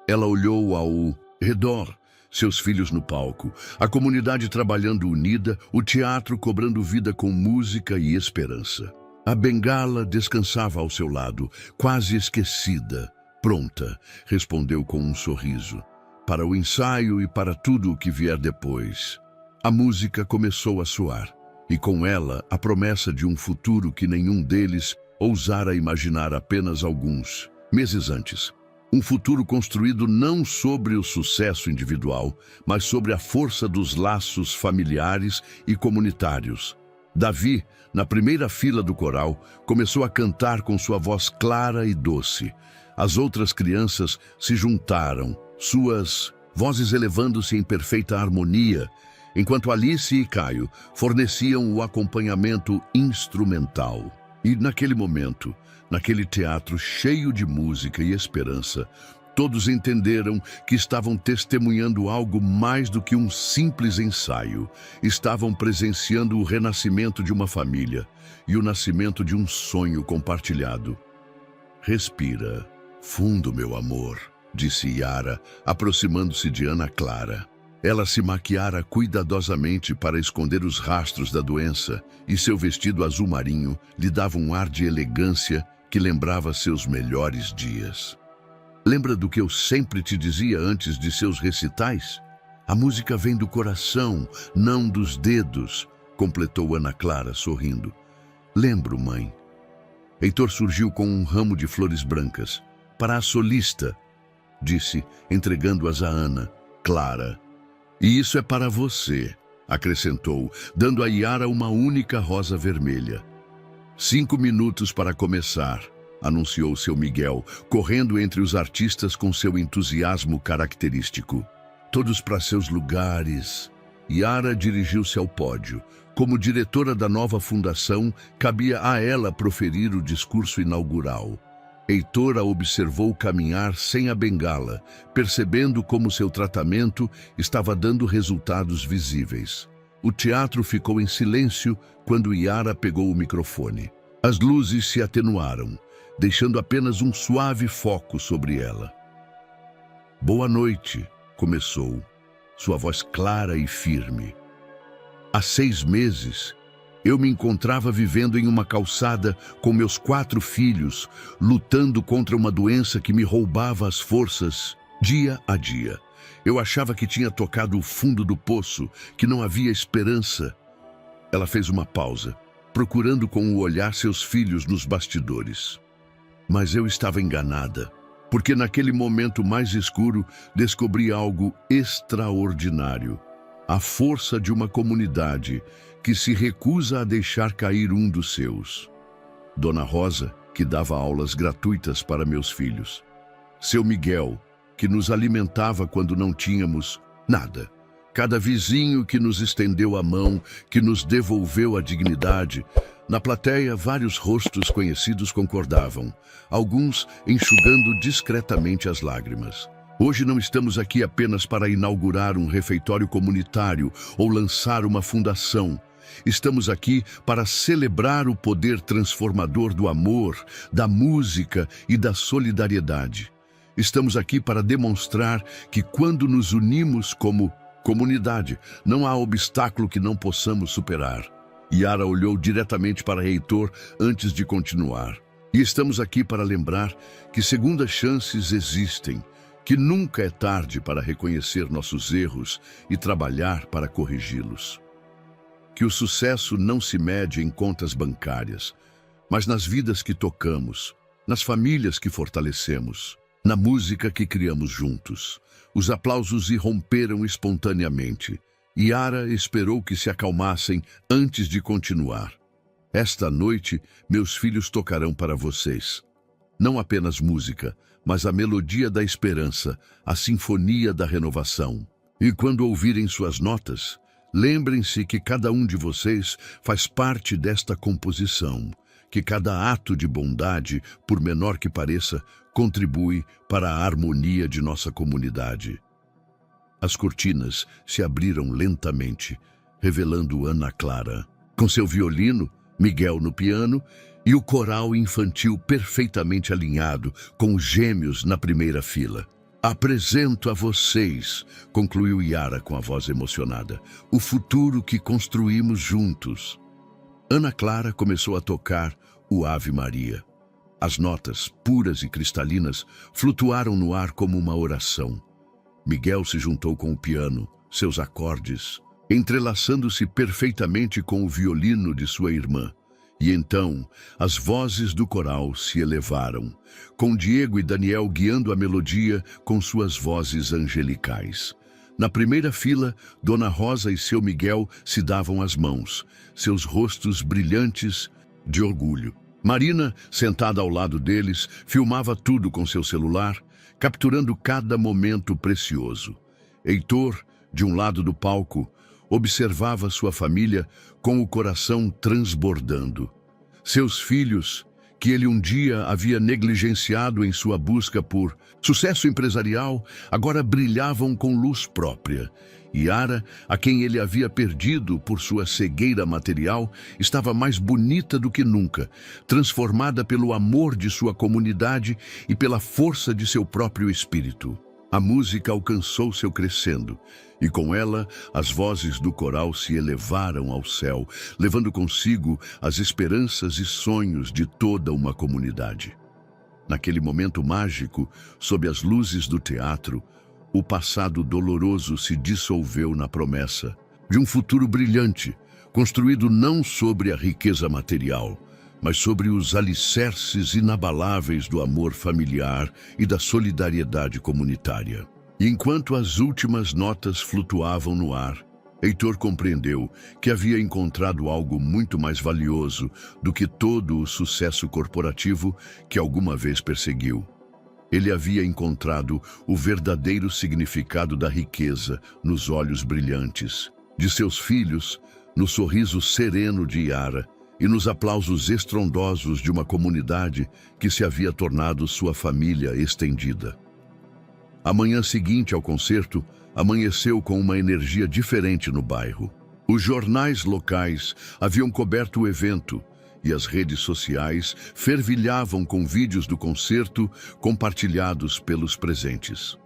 Ela olhou ao redor, seus filhos no palco, a comunidade trabalhando unida, o teatro cobrando vida com música e esperança. A bengala descansava ao seu lado, quase esquecida. Pronta, respondeu com um sorriso. Para o ensaio e para tudo o que vier depois. A música começou a soar, e com ela a promessa de um futuro que nenhum deles ousara imaginar apenas alguns meses antes. Um futuro construído não sobre o sucesso individual, mas sobre a força dos laços familiares e comunitários. Davi, na primeira fila do coral, começou a cantar com sua voz clara e doce. As outras crianças se juntaram, suas vozes elevando-se em perfeita harmonia, enquanto Alice e Caio forneciam o acompanhamento instrumental. E naquele momento, naquele teatro cheio de música e esperança, todos entenderam que estavam testemunhando algo mais do que um simples ensaio. Estavam presenciando o renascimento de uma família e o nascimento de um sonho compartilhado. Respira fundo, meu amor, disse Yara, aproximando-se de Ana Clara. Ela se maquiara cuidadosamente para esconder os rastros da doença e seu vestido azul marinho lhe dava um ar de elegância que lembrava seus melhores dias. Lembra do que eu sempre te dizia antes de seus recitais? A música vem do coração, não dos dedos, completou Ana Clara, sorrindo. Lembro, mãe. Heitor surgiu com um ramo de flores brancas. Para a solista, disse, entregando-as a Ana Clara. E isso é para você, acrescentou, dando a Yara uma única rosa vermelha. 5 minutos para começar, anunciou seu Miguel, correndo entre os artistas com seu entusiasmo característico. Todos para seus lugares, Yara dirigiu-se ao pódio. Como diretora da nova fundação, cabia a ela proferir o discurso inaugural. Heitor a observou caminhar sem a bengala, percebendo como seu tratamento estava dando resultados visíveis. O teatro ficou em silêncio quando Yara pegou o microfone. As luzes se atenuaram, deixando apenas um suave foco sobre ela. "Boa noite", começou, sua voz clara e firme. "Há 6 meses, eu me encontrava vivendo em uma calçada com meus 4 filhos, lutando contra uma doença que me roubava as forças dia a dia. Eu achava que tinha tocado o fundo do poço, que não havia esperança." Ela fez uma pausa, procurando com o olhar seus filhos nos bastidores. "Mas eu estava enganada, porque naquele momento mais escuro descobri algo extraordinário. A força de uma comunidade que se recusa a deixar cair um dos seus. Dona Rosa, que dava aulas gratuitas para meus filhos. Seu Miguel, que nos alimentava quando não tínhamos nada. Cada vizinho que nos estendeu a mão, que nos devolveu a dignidade." Na plateia, vários rostos conhecidos concordavam, alguns enxugando discretamente as lágrimas. "Hoje não estamos aqui apenas para inaugurar um refeitório comunitário ou lançar uma fundação. Estamos aqui para celebrar o poder transformador do amor, da música e da solidariedade. Estamos aqui para demonstrar que quando nos unimos como comunidade, não há obstáculo que não possamos superar." Yara olhou diretamente para Heitor antes de continuar. "E estamos aqui para lembrar que segundas chances existem, que nunca é tarde para reconhecer nossos erros e trabalhar para corrigi-los. Que o sucesso não se mede em contas bancárias, mas nas vidas que tocamos, nas famílias que fortalecemos, na música que criamos juntos." Os aplausos irromperam espontaneamente. Yara esperou que se acalmassem antes de continuar. "Esta noite, meus filhos tocarão para vocês. Não apenas música, mas a melodia da esperança, a sinfonia da renovação. E quando ouvirem suas notas, lembrem-se que cada um de vocês faz parte desta composição, que cada ato de bondade, por menor que pareça, contribui para a harmonia de nossa comunidade." As cortinas se abriram lentamente, revelando Ana Clara, com seu violino, Miguel no piano e o coral infantil perfeitamente alinhado, com os gêmeos na primeira fila. "Apresento a vocês", concluiu Yara com a voz emocionada, "o futuro que construímos juntos." Ana Clara começou a tocar o Ave Maria. As notas, puras e cristalinas, flutuaram no ar como uma oração. Miguel se juntou com o piano, seus acordes, entrelaçando-se perfeitamente com o violino de sua irmã. E então, as vozes do coral se elevaram, com Diego e Daniel guiando a melodia com suas vozes angelicais. Na primeira fila, Dona Rosa e seu Miguel se davam as mãos, seus rostos brilhantes de orgulho. Marina, sentada ao lado deles, filmava tudo com seu celular, capturando cada momento precioso. Heitor, de um lado do palco, observava sua família com o coração transbordando. Seus filhos, que ele um dia havia negligenciado em sua busca por sucesso empresarial, agora brilhavam com luz própria. Yara, a quem ele havia perdido por sua cegueira material, estava mais bonita do que nunca, transformada pelo amor de sua comunidade e pela força de seu próprio espírito. A música alcançou seu crescendo, e com ela as vozes do coral se elevaram ao céu, levando consigo as esperanças e sonhos de toda uma comunidade. Naquele momento mágico, sob as luzes do teatro, o passado doloroso se dissolveu na promessa de um futuro brilhante, construído não sobre a riqueza material, mas sobre os alicerces inabaláveis do amor familiar e da solidariedade comunitária. E enquanto as últimas notas flutuavam no ar, Heitor compreendeu que havia encontrado algo muito mais valioso do que todo o sucesso corporativo que alguma vez perseguiu. Ele havia encontrado o verdadeiro significado da riqueza nos olhos brilhantes, de seus filhos, no sorriso sereno de Yara e nos aplausos estrondosos de uma comunidade que se havia tornado sua família estendida. A manhã seguinte ao concerto amanheceu com uma energia diferente no bairro. Os jornais locais haviam coberto o evento e as redes sociais fervilhavam com vídeos do concerto compartilhados pelos presentes.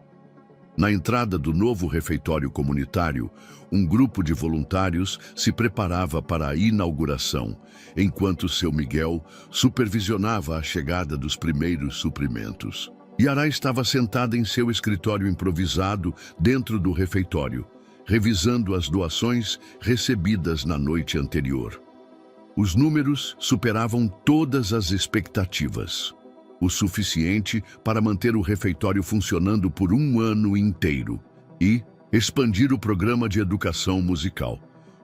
Na entrada do novo refeitório comunitário, um grupo de voluntários se preparava para a inauguração, enquanto seu Miguel supervisionava a chegada dos primeiros suprimentos. Yara estava sentada em seu escritório improvisado dentro do refeitório, revisando as doações recebidas na noite anterior. Os números superavam todas as expectativas, o suficiente para manter o refeitório funcionando por um ano inteiro e expandir o programa de educação musical.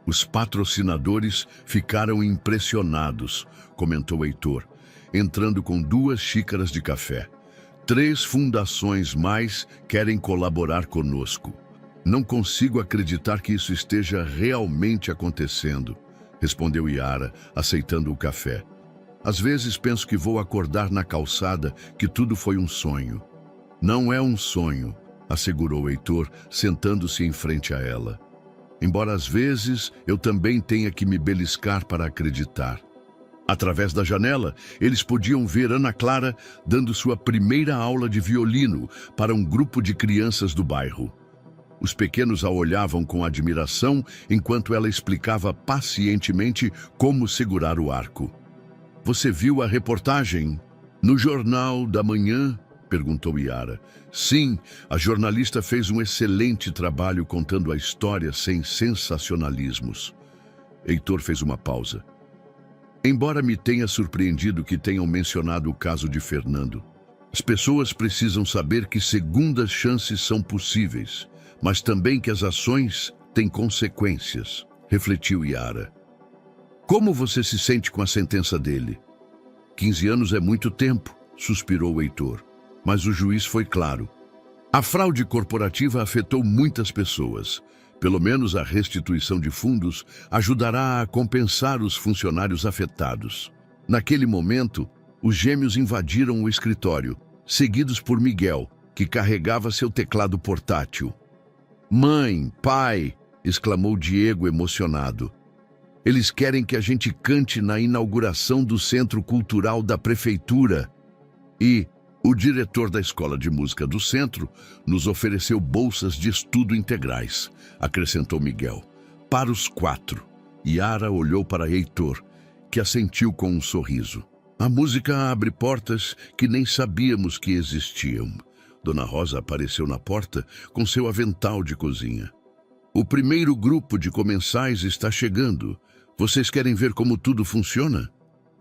Os patrocinadores ficaram impressionados, comentou Heitor, entrando com 2 xícaras de café. 3 fundações mais querem colaborar conosco. Não consigo acreditar que isso esteja realmente acontecendo, respondeu Yara, aceitando o café. Às vezes penso que vou acordar na calçada, que tudo foi um sonho. Não é um sonho, assegurou Heitor, sentando-se em frente a ela. Embora às vezes eu também tenha que me beliscar para acreditar. Através da janela, eles podiam ver Ana Clara dando sua primeira aula de violino para um grupo de crianças do bairro. Os pequenos a olhavam com admiração enquanto ela explicava pacientemente como segurar o arco. Você viu a reportagem? No Jornal da Manhã? Perguntou Yara. Sim, a jornalista fez um excelente trabalho contando a história sem sensacionalismos. Heitor fez uma pausa. Embora me tenha surpreendido que tenham mencionado o caso de Fernando, as pessoas precisam saber que segundas chances são possíveis, mas também que as ações têm consequências, refletiu Yara. Como você se sente com a sentença dele? 15 anos é muito tempo, suspirou Heitor, mas o juiz foi claro. A fraude corporativa afetou muitas pessoas. Pelo menos a restituição de fundos ajudará a compensar os funcionários afetados. Naquele momento, os gêmeos invadiram o escritório, seguidos por Miguel, que carregava seu teclado portátil. Mãe, pai, exclamou Diego emocionado. Eles querem que a gente cante na inauguração do Centro Cultural da Prefeitura. E o diretor da Escola de Música do Centro nos ofereceu bolsas de estudo integrais, acrescentou Miguel. Para os 4. Yara olhou para Heitor, que assentiu com um sorriso. A música abre portas que nem sabíamos que existiam. Dona Rosa apareceu na porta com seu avental de cozinha. O primeiro grupo de comensais está chegando. Vocês querem ver como tudo funciona?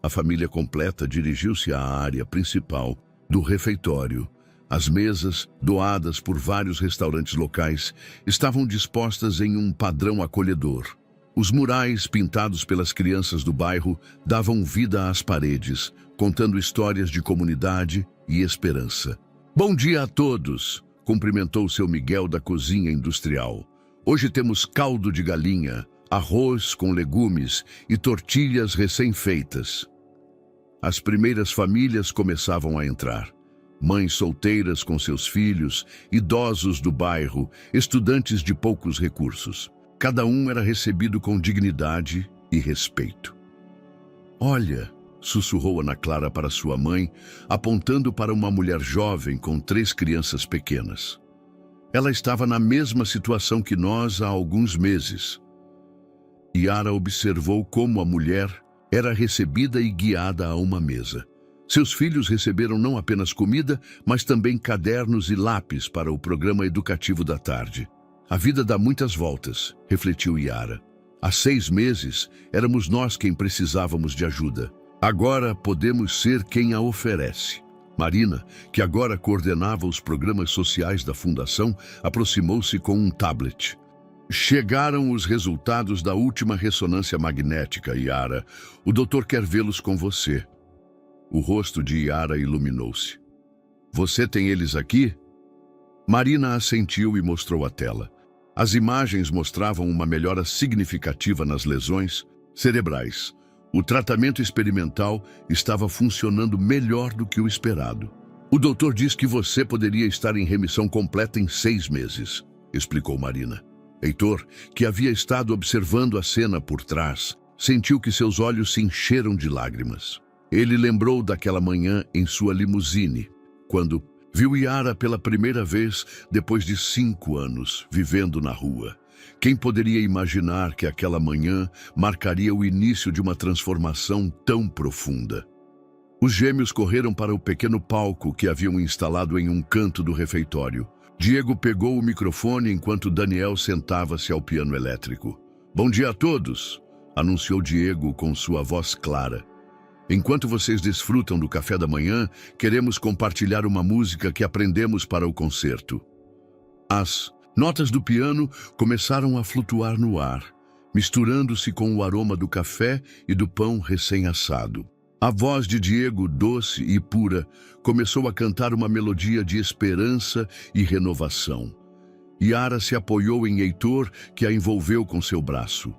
A família completa dirigiu-se à área principal do refeitório. As mesas, doadas por vários restaurantes locais, estavam dispostas em um padrão acolhedor. Os murais pintados pelas crianças do bairro davam vida às paredes, contando histórias de comunidade e esperança. Bom dia a todos, cumprimentou seu Miguel da cozinha industrial. Hoje temos caldo de galinha, arroz com legumes e tortilhas recém-feitas. As primeiras famílias começavam a entrar. Mães solteiras com seus filhos, idosos do bairro, estudantes de poucos recursos. Cada um era recebido com dignidade e respeito. Olha, sussurrou Ana Clara para sua mãe, apontando para uma mulher jovem com 3 crianças pequenas. Ela estava na mesma situação que nós há alguns meses. Yara observou como a mulher era recebida e guiada a uma mesa. Seus filhos receberam não apenas comida, mas também cadernos e lápis para o programa educativo da tarde. A vida dá muitas voltas, refletiu Yara. Há 6 meses, éramos nós quem precisávamos de ajuda. Agora podemos ser quem a oferece. Marina, que agora coordenava os programas sociais da Fundação, aproximou-se com um tablet. Chegaram os resultados da última ressonância magnética, Yara. O doutor quer vê-los com você. O rosto de Yara iluminou-se. Você tem eles aqui? Marina assentiu e mostrou a tela. As imagens mostravam uma melhora significativa nas lesões cerebrais. O tratamento experimental estava funcionando melhor do que o esperado. O doutor diz que você poderia estar em remissão completa em 6 meses, explicou Marina. Heitor, que havia estado observando a cena por trás, sentiu que seus olhos se encheram de lágrimas. Ele lembrou daquela manhã em sua limusine, quando viu Yara pela primeira vez depois de 5 anos, vivendo na rua. Quem poderia imaginar que aquela manhã marcaria o início de uma transformação tão profunda? Os gêmeos correram para o pequeno palco que haviam instalado em um canto do refeitório. Diego pegou o microfone enquanto Daniel sentava-se ao piano elétrico. "Bom dia a todos", anunciou Diego com sua voz clara. "Enquanto vocês desfrutam do café da manhã, queremos compartilhar uma música que aprendemos para o concerto." As notas do piano começaram a flutuar no ar, misturando-se com o aroma do café e do pão recém-assado. A voz de Diego, doce e pura, começou a cantar uma melodia de esperança e renovação. Yara se apoiou em Heitor, que a envolveu com seu braço.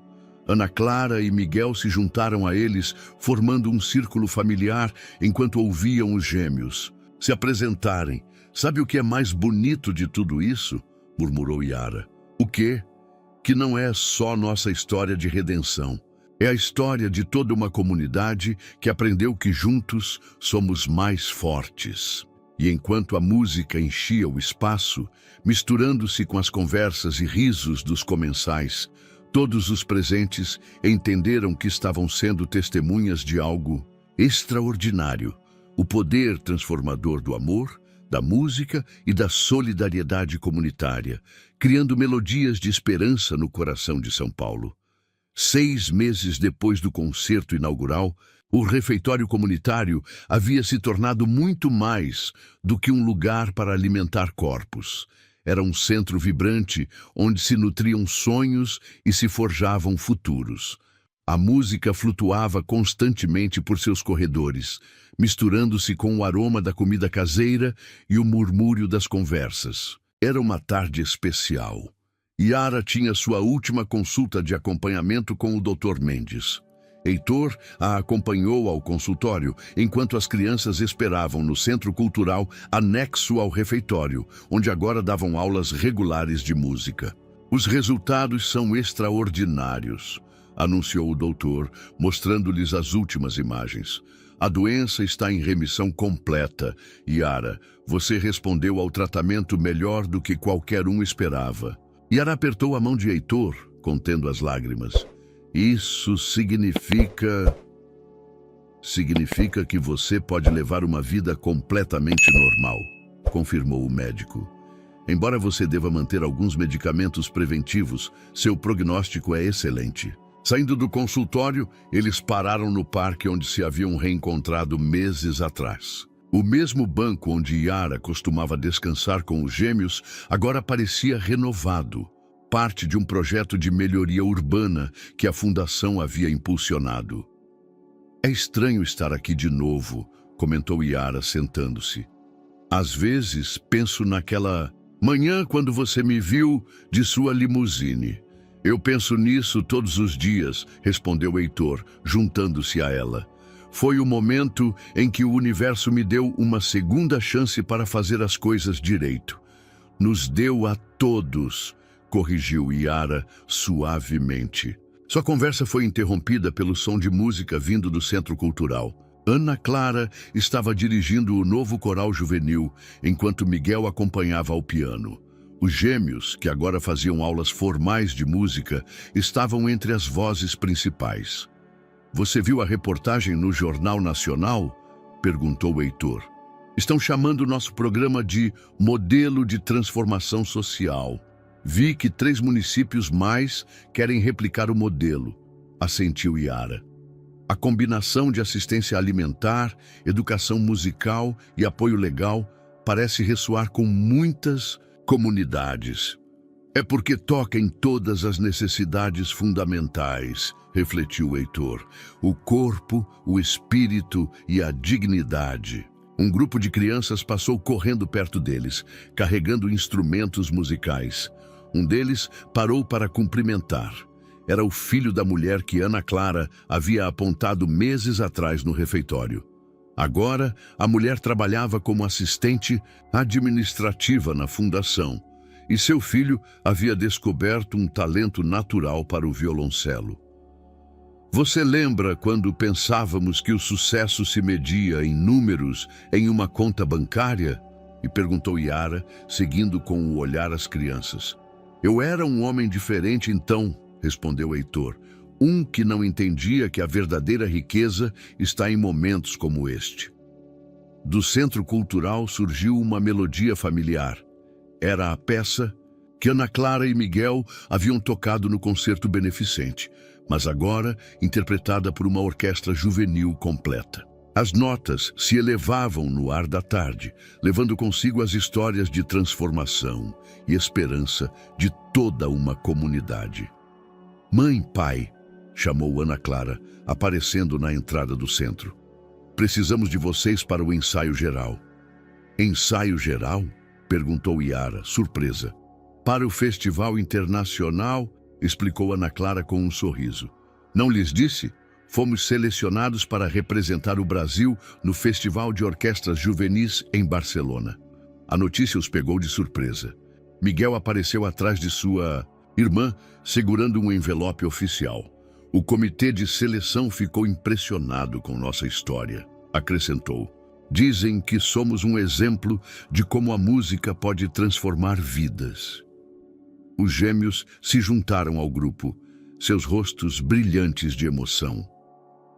Ana Clara e Miguel se juntaram a eles, formando um círculo familiar enquanto ouviam os gêmeos se apresentarem. "Sabe o que é mais bonito de tudo isso?", murmurou Yara. "O quê?" "Que não é só nossa história de redenção. É a história de toda uma comunidade que aprendeu que juntos somos mais fortes." E enquanto a música enchia o espaço, misturando-se com as conversas e risos dos comensais, todos os presentes entenderam que estavam sendo testemunhas de algo extraordinário: o poder transformador do amor, da música e da solidariedade comunitária, criando melodias de esperança no coração de São Paulo. 6 meses depois do concerto inaugural, o refeitório comunitário havia se tornado muito mais do que um lugar para alimentar corpos. Era um centro vibrante onde se nutriam sonhos e se forjavam futuros. A música flutuava constantemente por seus corredores, misturando-se com o aroma da comida caseira e o murmúrio das conversas. Era uma tarde especial. Yara tinha sua última consulta de acompanhamento com o Dr. Mendes. Heitor a acompanhou ao consultório, enquanto as crianças esperavam no centro cultural anexo ao refeitório, onde agora davam aulas regulares de música. "Os resultados são extraordinários", anunciou o doutor, mostrando-lhes as últimas imagens. "A doença está em remissão completa. Yara, você respondeu ao tratamento melhor do que qualquer um esperava." Yara apertou a mão de Heitor, contendo as lágrimas. "Isso significa que você pode levar uma vida completamente normal", confirmou o médico. "Embora você deva manter alguns medicamentos preventivos, seu prognóstico é excelente." Saindo do consultório, eles pararam no parque onde se haviam reencontrado meses atrás. O mesmo banco onde Yara costumava descansar com os gêmeos agora parecia renovado, parte de um projeto de melhoria urbana que a fundação havia impulsionado. "É estranho estar aqui de novo", comentou Yara sentando-se. "Às vezes penso naquela manhã quando você me viu de sua limusine." "Eu penso nisso todos os dias", respondeu Heitor, juntando-se a ela. "Foi o momento em que o universo me deu uma segunda chance para fazer as coisas direito." "Nos deu a todos", corrigiu Yara suavemente. Sua conversa foi interrompida pelo som de música vindo do centro cultural. Ana Clara estava dirigindo o novo coral juvenil, enquanto Miguel acompanhava ao piano. Os gêmeos, que agora faziam aulas formais de música, estavam entre as vozes principais. "Você viu a reportagem no Jornal Nacional?", perguntou Heitor. "Estão chamando nosso programa de Modelo de Transformação Social." "Vi que 3 municípios mais querem replicar o modelo", assentiu Yara. "A combinação de assistência alimentar, educação musical e apoio legal parece ressoar com muitas comunidades." "É porque toca em todas as necessidades fundamentais", refletiu Heitor. "O corpo, o espírito e a dignidade." Um grupo de crianças passou correndo perto deles, carregando instrumentos musicais. Um deles parou para cumprimentar. Era o filho da mulher que Ana Clara havia apontado meses atrás no refeitório. Agora, a mulher trabalhava como assistente administrativa na fundação, e seu filho havia descoberto um talento natural para o violoncelo. Você lembra quando pensávamos que o sucesso se media em números em uma conta bancária? E perguntou Yara, seguindo com o olhar as crianças. Eu era um homem diferente então, respondeu Heitor, um que não entendia que a verdadeira riqueza está em momentos como este. Do Centro Cultural surgiu uma melodia familiar. Era a peça que Ana Clara e Miguel haviam tocado no concerto beneficente, mas agora interpretada por uma orquestra juvenil completa. As notas se elevavam no ar da tarde, levando consigo as histórias de transformação e esperança de toda uma comunidade. Mãe, pai, chamou Ana Clara, aparecendo na entrada do centro. Precisamos de vocês para o ensaio geral. Ensaio geral? Perguntou Yara, surpresa. Para o Festival Internacional, explicou Ana Clara com um sorriso. Não lhes disse? Fomos selecionados para representar o Brasil no Festival de Orquestras Juvenis em Barcelona. A notícia os pegou de surpresa. Miguel apareceu atrás de sua irmã, segurando um envelope oficial. O comitê de seleção ficou impressionado com nossa história, acrescentou. Dizem que somos um exemplo de como a música pode transformar vidas. Os gêmeos se juntaram ao grupo, seus rostos brilhantes de emoção.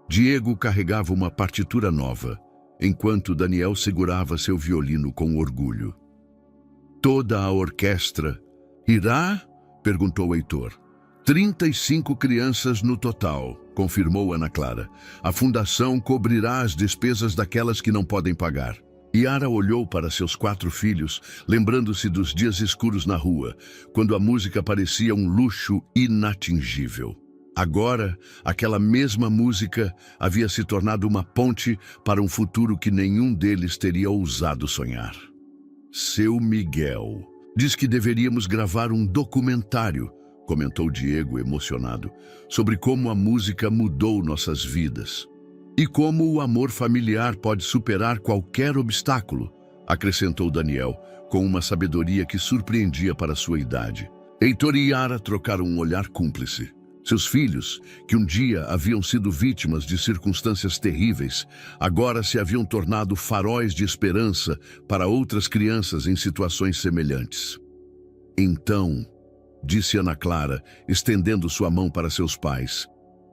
Diego carregava uma partitura nova, enquanto Daniel segurava seu violino com orgulho. Toda a orquestra irá? Perguntou Heitor. 35 crianças no total, confirmou Ana Clara. A fundação cobrirá as despesas daquelas que não podem pagar. Yara olhou para seus 4 filhos, lembrando-se dos dias escuros na rua, quando a música parecia um luxo inatingível. Agora, aquela mesma música havia se tornado uma ponte para um futuro que nenhum deles teria ousado sonhar. Seu Miguel diz que deveríamos gravar um documentário, comentou Diego emocionado, sobre como a música mudou nossas vidas. E como o amor familiar pode superar qualquer obstáculo, acrescentou Daniel, com uma sabedoria que surpreendia para sua idade. Heitor e Yara trocaram um olhar cúmplice. Seus filhos, que um dia haviam sido vítimas de circunstâncias terríveis, agora se haviam tornado faróis de esperança para outras crianças em situações semelhantes. Então, disse Ana Clara, estendendo sua mão para seus pais,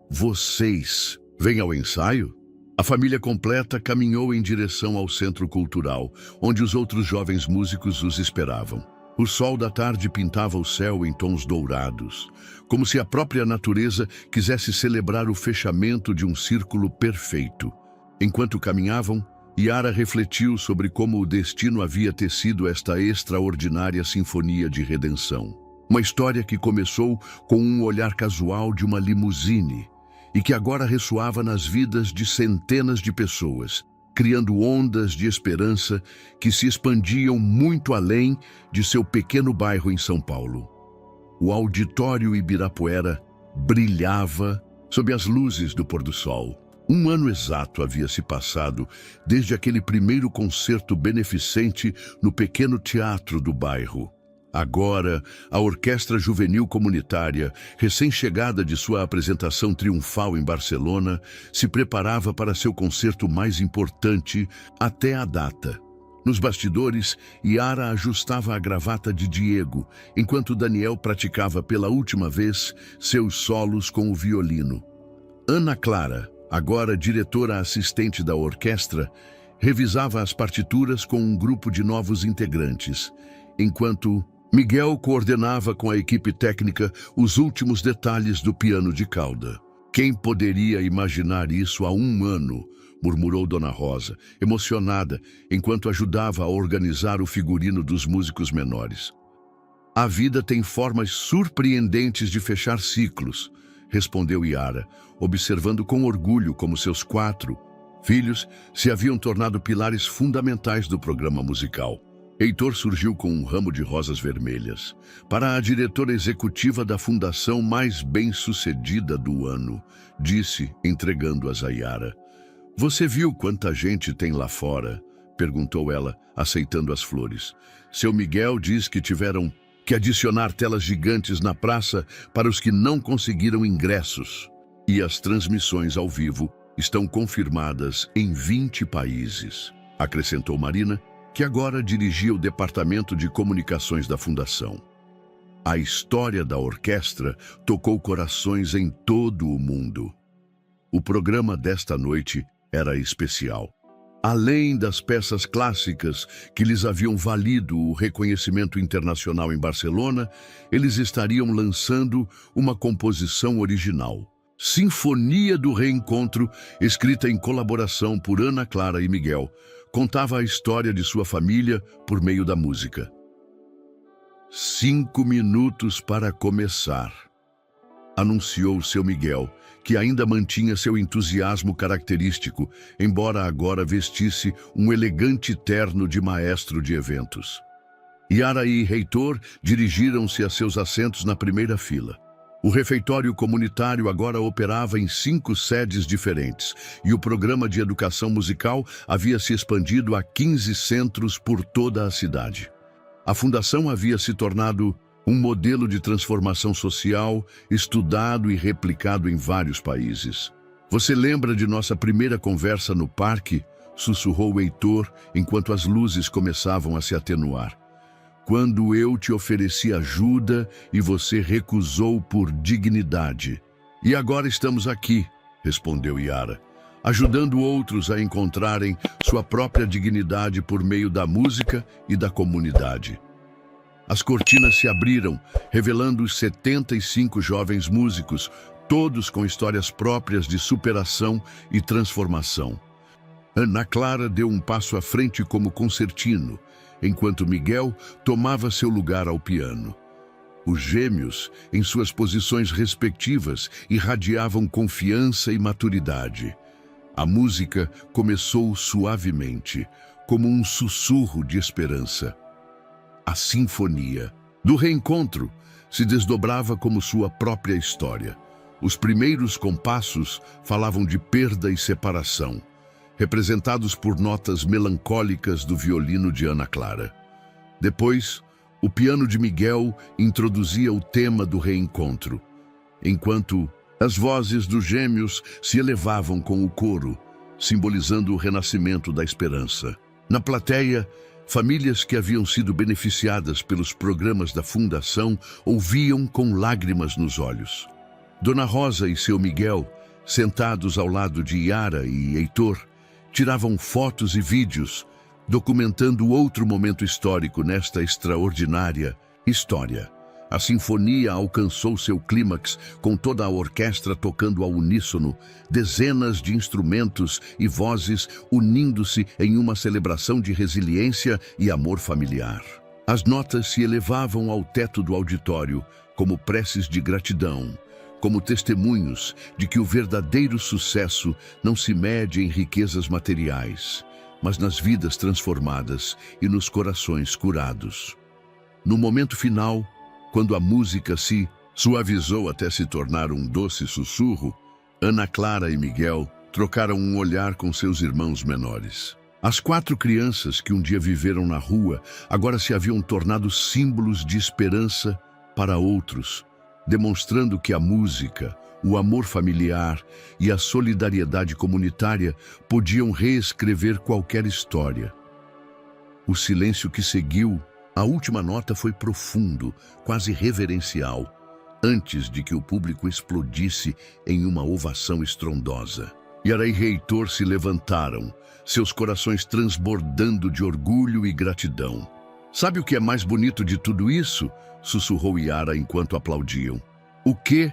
vocês vêm ao ensaio? A família completa caminhou em direção ao Centro Cultural, onde os outros jovens músicos os esperavam. O sol da tarde pintava o céu em tons dourados, como se a própria natureza quisesse celebrar o fechamento de um círculo perfeito. Enquanto caminhavam, Yara refletiu sobre como o destino havia tecido esta extraordinária sinfonia de redenção. Uma história que começou com um olhar casual de uma limusine e que agora ressoava nas vidas de centenas de pessoas, criando ondas de esperança que se expandiam muito além de seu pequeno bairro em São Paulo. O auditório Ibirapuera brilhava sob as luzes do pôr-do-sol. Um ano exato havia se passado desde aquele primeiro concerto beneficente no pequeno teatro do bairro. Agora, a Orquestra Juvenil Comunitária, recém-chegada de sua apresentação triunfal em Barcelona, se preparava para seu concerto mais importante até a data. Nos bastidores, Yara ajustava a gravata de Diego, enquanto Daniel praticava pela última vez seus solos com o violino. Ana Clara, agora diretora assistente da orquestra, revisava as partituras com um grupo de novos integrantes, enquanto Miguel coordenava com a equipe técnica os últimos detalhes do piano de cauda. Quem poderia imaginar isso há um ano? Murmurou Dona Rosa, emocionada, enquanto ajudava a organizar o figurino dos músicos menores. A vida tem formas surpreendentes de fechar ciclos, respondeu Yara, observando com orgulho como seus 4 filhos se haviam tornado pilares fundamentais do programa musical. Heitor surgiu com um ramo de rosas vermelhas para a diretora executiva da fundação mais bem-sucedida do ano, disse, entregando-as a Yara. Você viu quanta gente tem lá fora? Perguntou ela, aceitando as flores. Seu Miguel diz que tiveram que adicionar telas gigantes na praça para os que não conseguiram ingressos. E as transmissões ao vivo estão confirmadas em 20 países, acrescentou Marina, que agora dirigia o departamento de comunicações da fundação. A história da orquestra tocou corações em todo o mundo. O programa desta noite era especial. Além das peças clássicas que lhes haviam valido o reconhecimento internacional em Barcelona, eles estariam lançando uma composição original. Sinfonia do Reencontro, escrita em colaboração por Ana Clara e Miguel, contava a história de sua família por meio da música. 5 minutos para começar, anunciou seu Miguel, que ainda mantinha seu entusiasmo característico, embora agora vestisse um elegante terno de maestro de eventos. Yara e Heitor dirigiram-se a seus assentos na primeira fila. O refeitório comunitário agora operava em 5 sedes diferentes e o programa de educação musical havia se expandido a 15 centros por toda a cidade. A fundação havia se tornado um modelo de transformação social estudado e replicado em vários países. Você lembra de nossa primeira conversa no parque? Sussurrou Heitor enquanto as luzes começavam a se atenuar. Quando eu te ofereci ajuda e você recusou por dignidade. E agora estamos aqui, respondeu Yara, ajudando outros a encontrarem sua própria dignidade por meio da música e da comunidade. As cortinas se abriram, revelando os 75 jovens músicos, todos com histórias próprias de superação e transformação. Ana Clara deu um passo à frente como concertino, enquanto Miguel tomava seu lugar ao piano. Os gêmeos, em suas posições respectivas, irradiavam confiança e maturidade. A música começou suavemente, como um sussurro de esperança. A sinfonia do reencontro se desdobrava como sua própria história. Os primeiros compassos falavam de perda e separação, representados por notas melancólicas do violino de Ana Clara. Depois, o piano de Miguel introduzia o tema do reencontro, enquanto as vozes dos gêmeos se elevavam com o coro, simbolizando o renascimento da esperança. Na plateia, famílias que haviam sido beneficiadas pelos programas da Fundação ouviam com lágrimas nos olhos. Dona Rosa e seu Miguel, sentados ao lado de Yara e Heitor, tiravam fotos e vídeos, documentando outro momento histórico nesta extraordinária história. A sinfonia alcançou seu clímax com toda a orquestra tocando ao uníssono, dezenas de instrumentos e vozes unindo-se em uma celebração de resiliência e amor familiar. As notas se elevavam ao teto do auditório como preces de gratidão, como testemunhos de que o verdadeiro sucesso não se mede em riquezas materiais, mas nas vidas transformadas e nos corações curados. No momento final, quando a música se suavizou até se tornar um doce sussurro, Ana Clara e Miguel trocaram um olhar com seus irmãos menores. As 4 crianças que um dia viveram na rua agora se haviam tornado símbolos de esperança para outros, demonstrando que a música, o amor familiar e a solidariedade comunitária podiam reescrever qualquer história. O silêncio que seguiu, a última nota foi profundo, quase reverencial, antes de que o público explodisse em uma ovação estrondosa. Yara e Heitor se levantaram, seus corações transbordando de orgulho e gratidão. Sabe o que é mais bonito de tudo isso? Sussurrou Yara enquanto aplaudiam. O quê?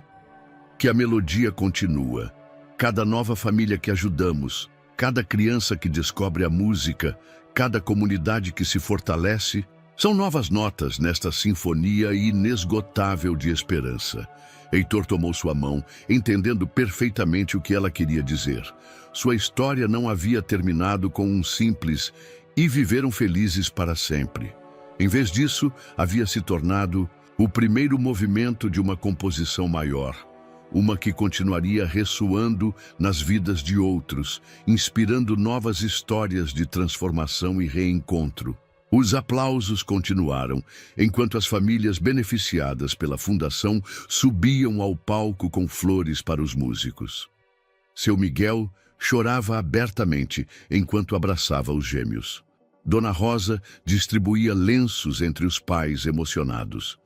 Que a melodia continua. Cada nova família que ajudamos, cada criança que descobre a música, cada comunidade que se fortalece, são novas notas nesta sinfonia inesgotável de esperança. Heitor tomou sua mão, entendendo perfeitamente o que ela queria dizer. Sua história não havia terminado com um simples e viveram felizes para sempre. Em vez disso, havia se tornado o primeiro movimento de uma composição maior, uma que continuaria ressoando nas vidas de outros, inspirando novas histórias de transformação e reencontro. Os aplausos continuaram, enquanto as famílias beneficiadas pela fundação subiam ao palco com flores para os músicos. Seu Miguel chorava abertamente enquanto abraçava os gêmeos. Dona Rosa distribuía lenços entre os pais emocionados.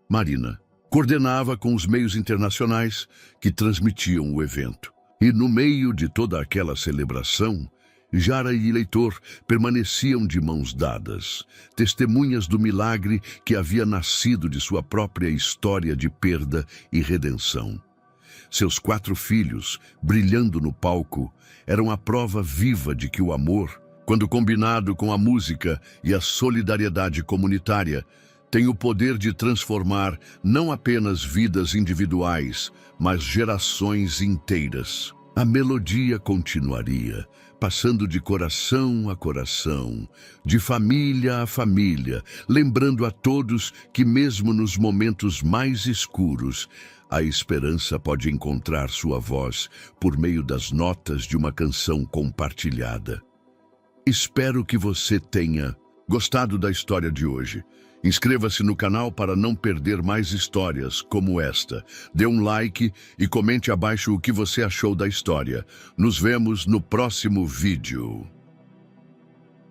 Marina coordenava com os meios internacionais que transmitiam o evento. E no meio de toda aquela celebração, Jara e Heitor permaneciam de mãos dadas, testemunhas do milagre que havia nascido de sua própria história de perda e redenção. Seus 4 filhos, brilhando no palco, eram a prova viva de que o amor, quando combinado com a música e a solidariedade comunitária, tem o poder de transformar não apenas vidas individuais, mas gerações inteiras. A melodia continuaria, passando de coração a coração, de família a família, lembrando a todos que mesmo nos momentos mais escuros, a esperança pode encontrar sua voz por meio das notas de uma canção compartilhada. Espero que você tenha gostado da história de hoje. Inscreva-se no canal para não perder mais histórias como esta. Dê um like e comente abaixo o que você achou da história. Nos vemos no próximo vídeo.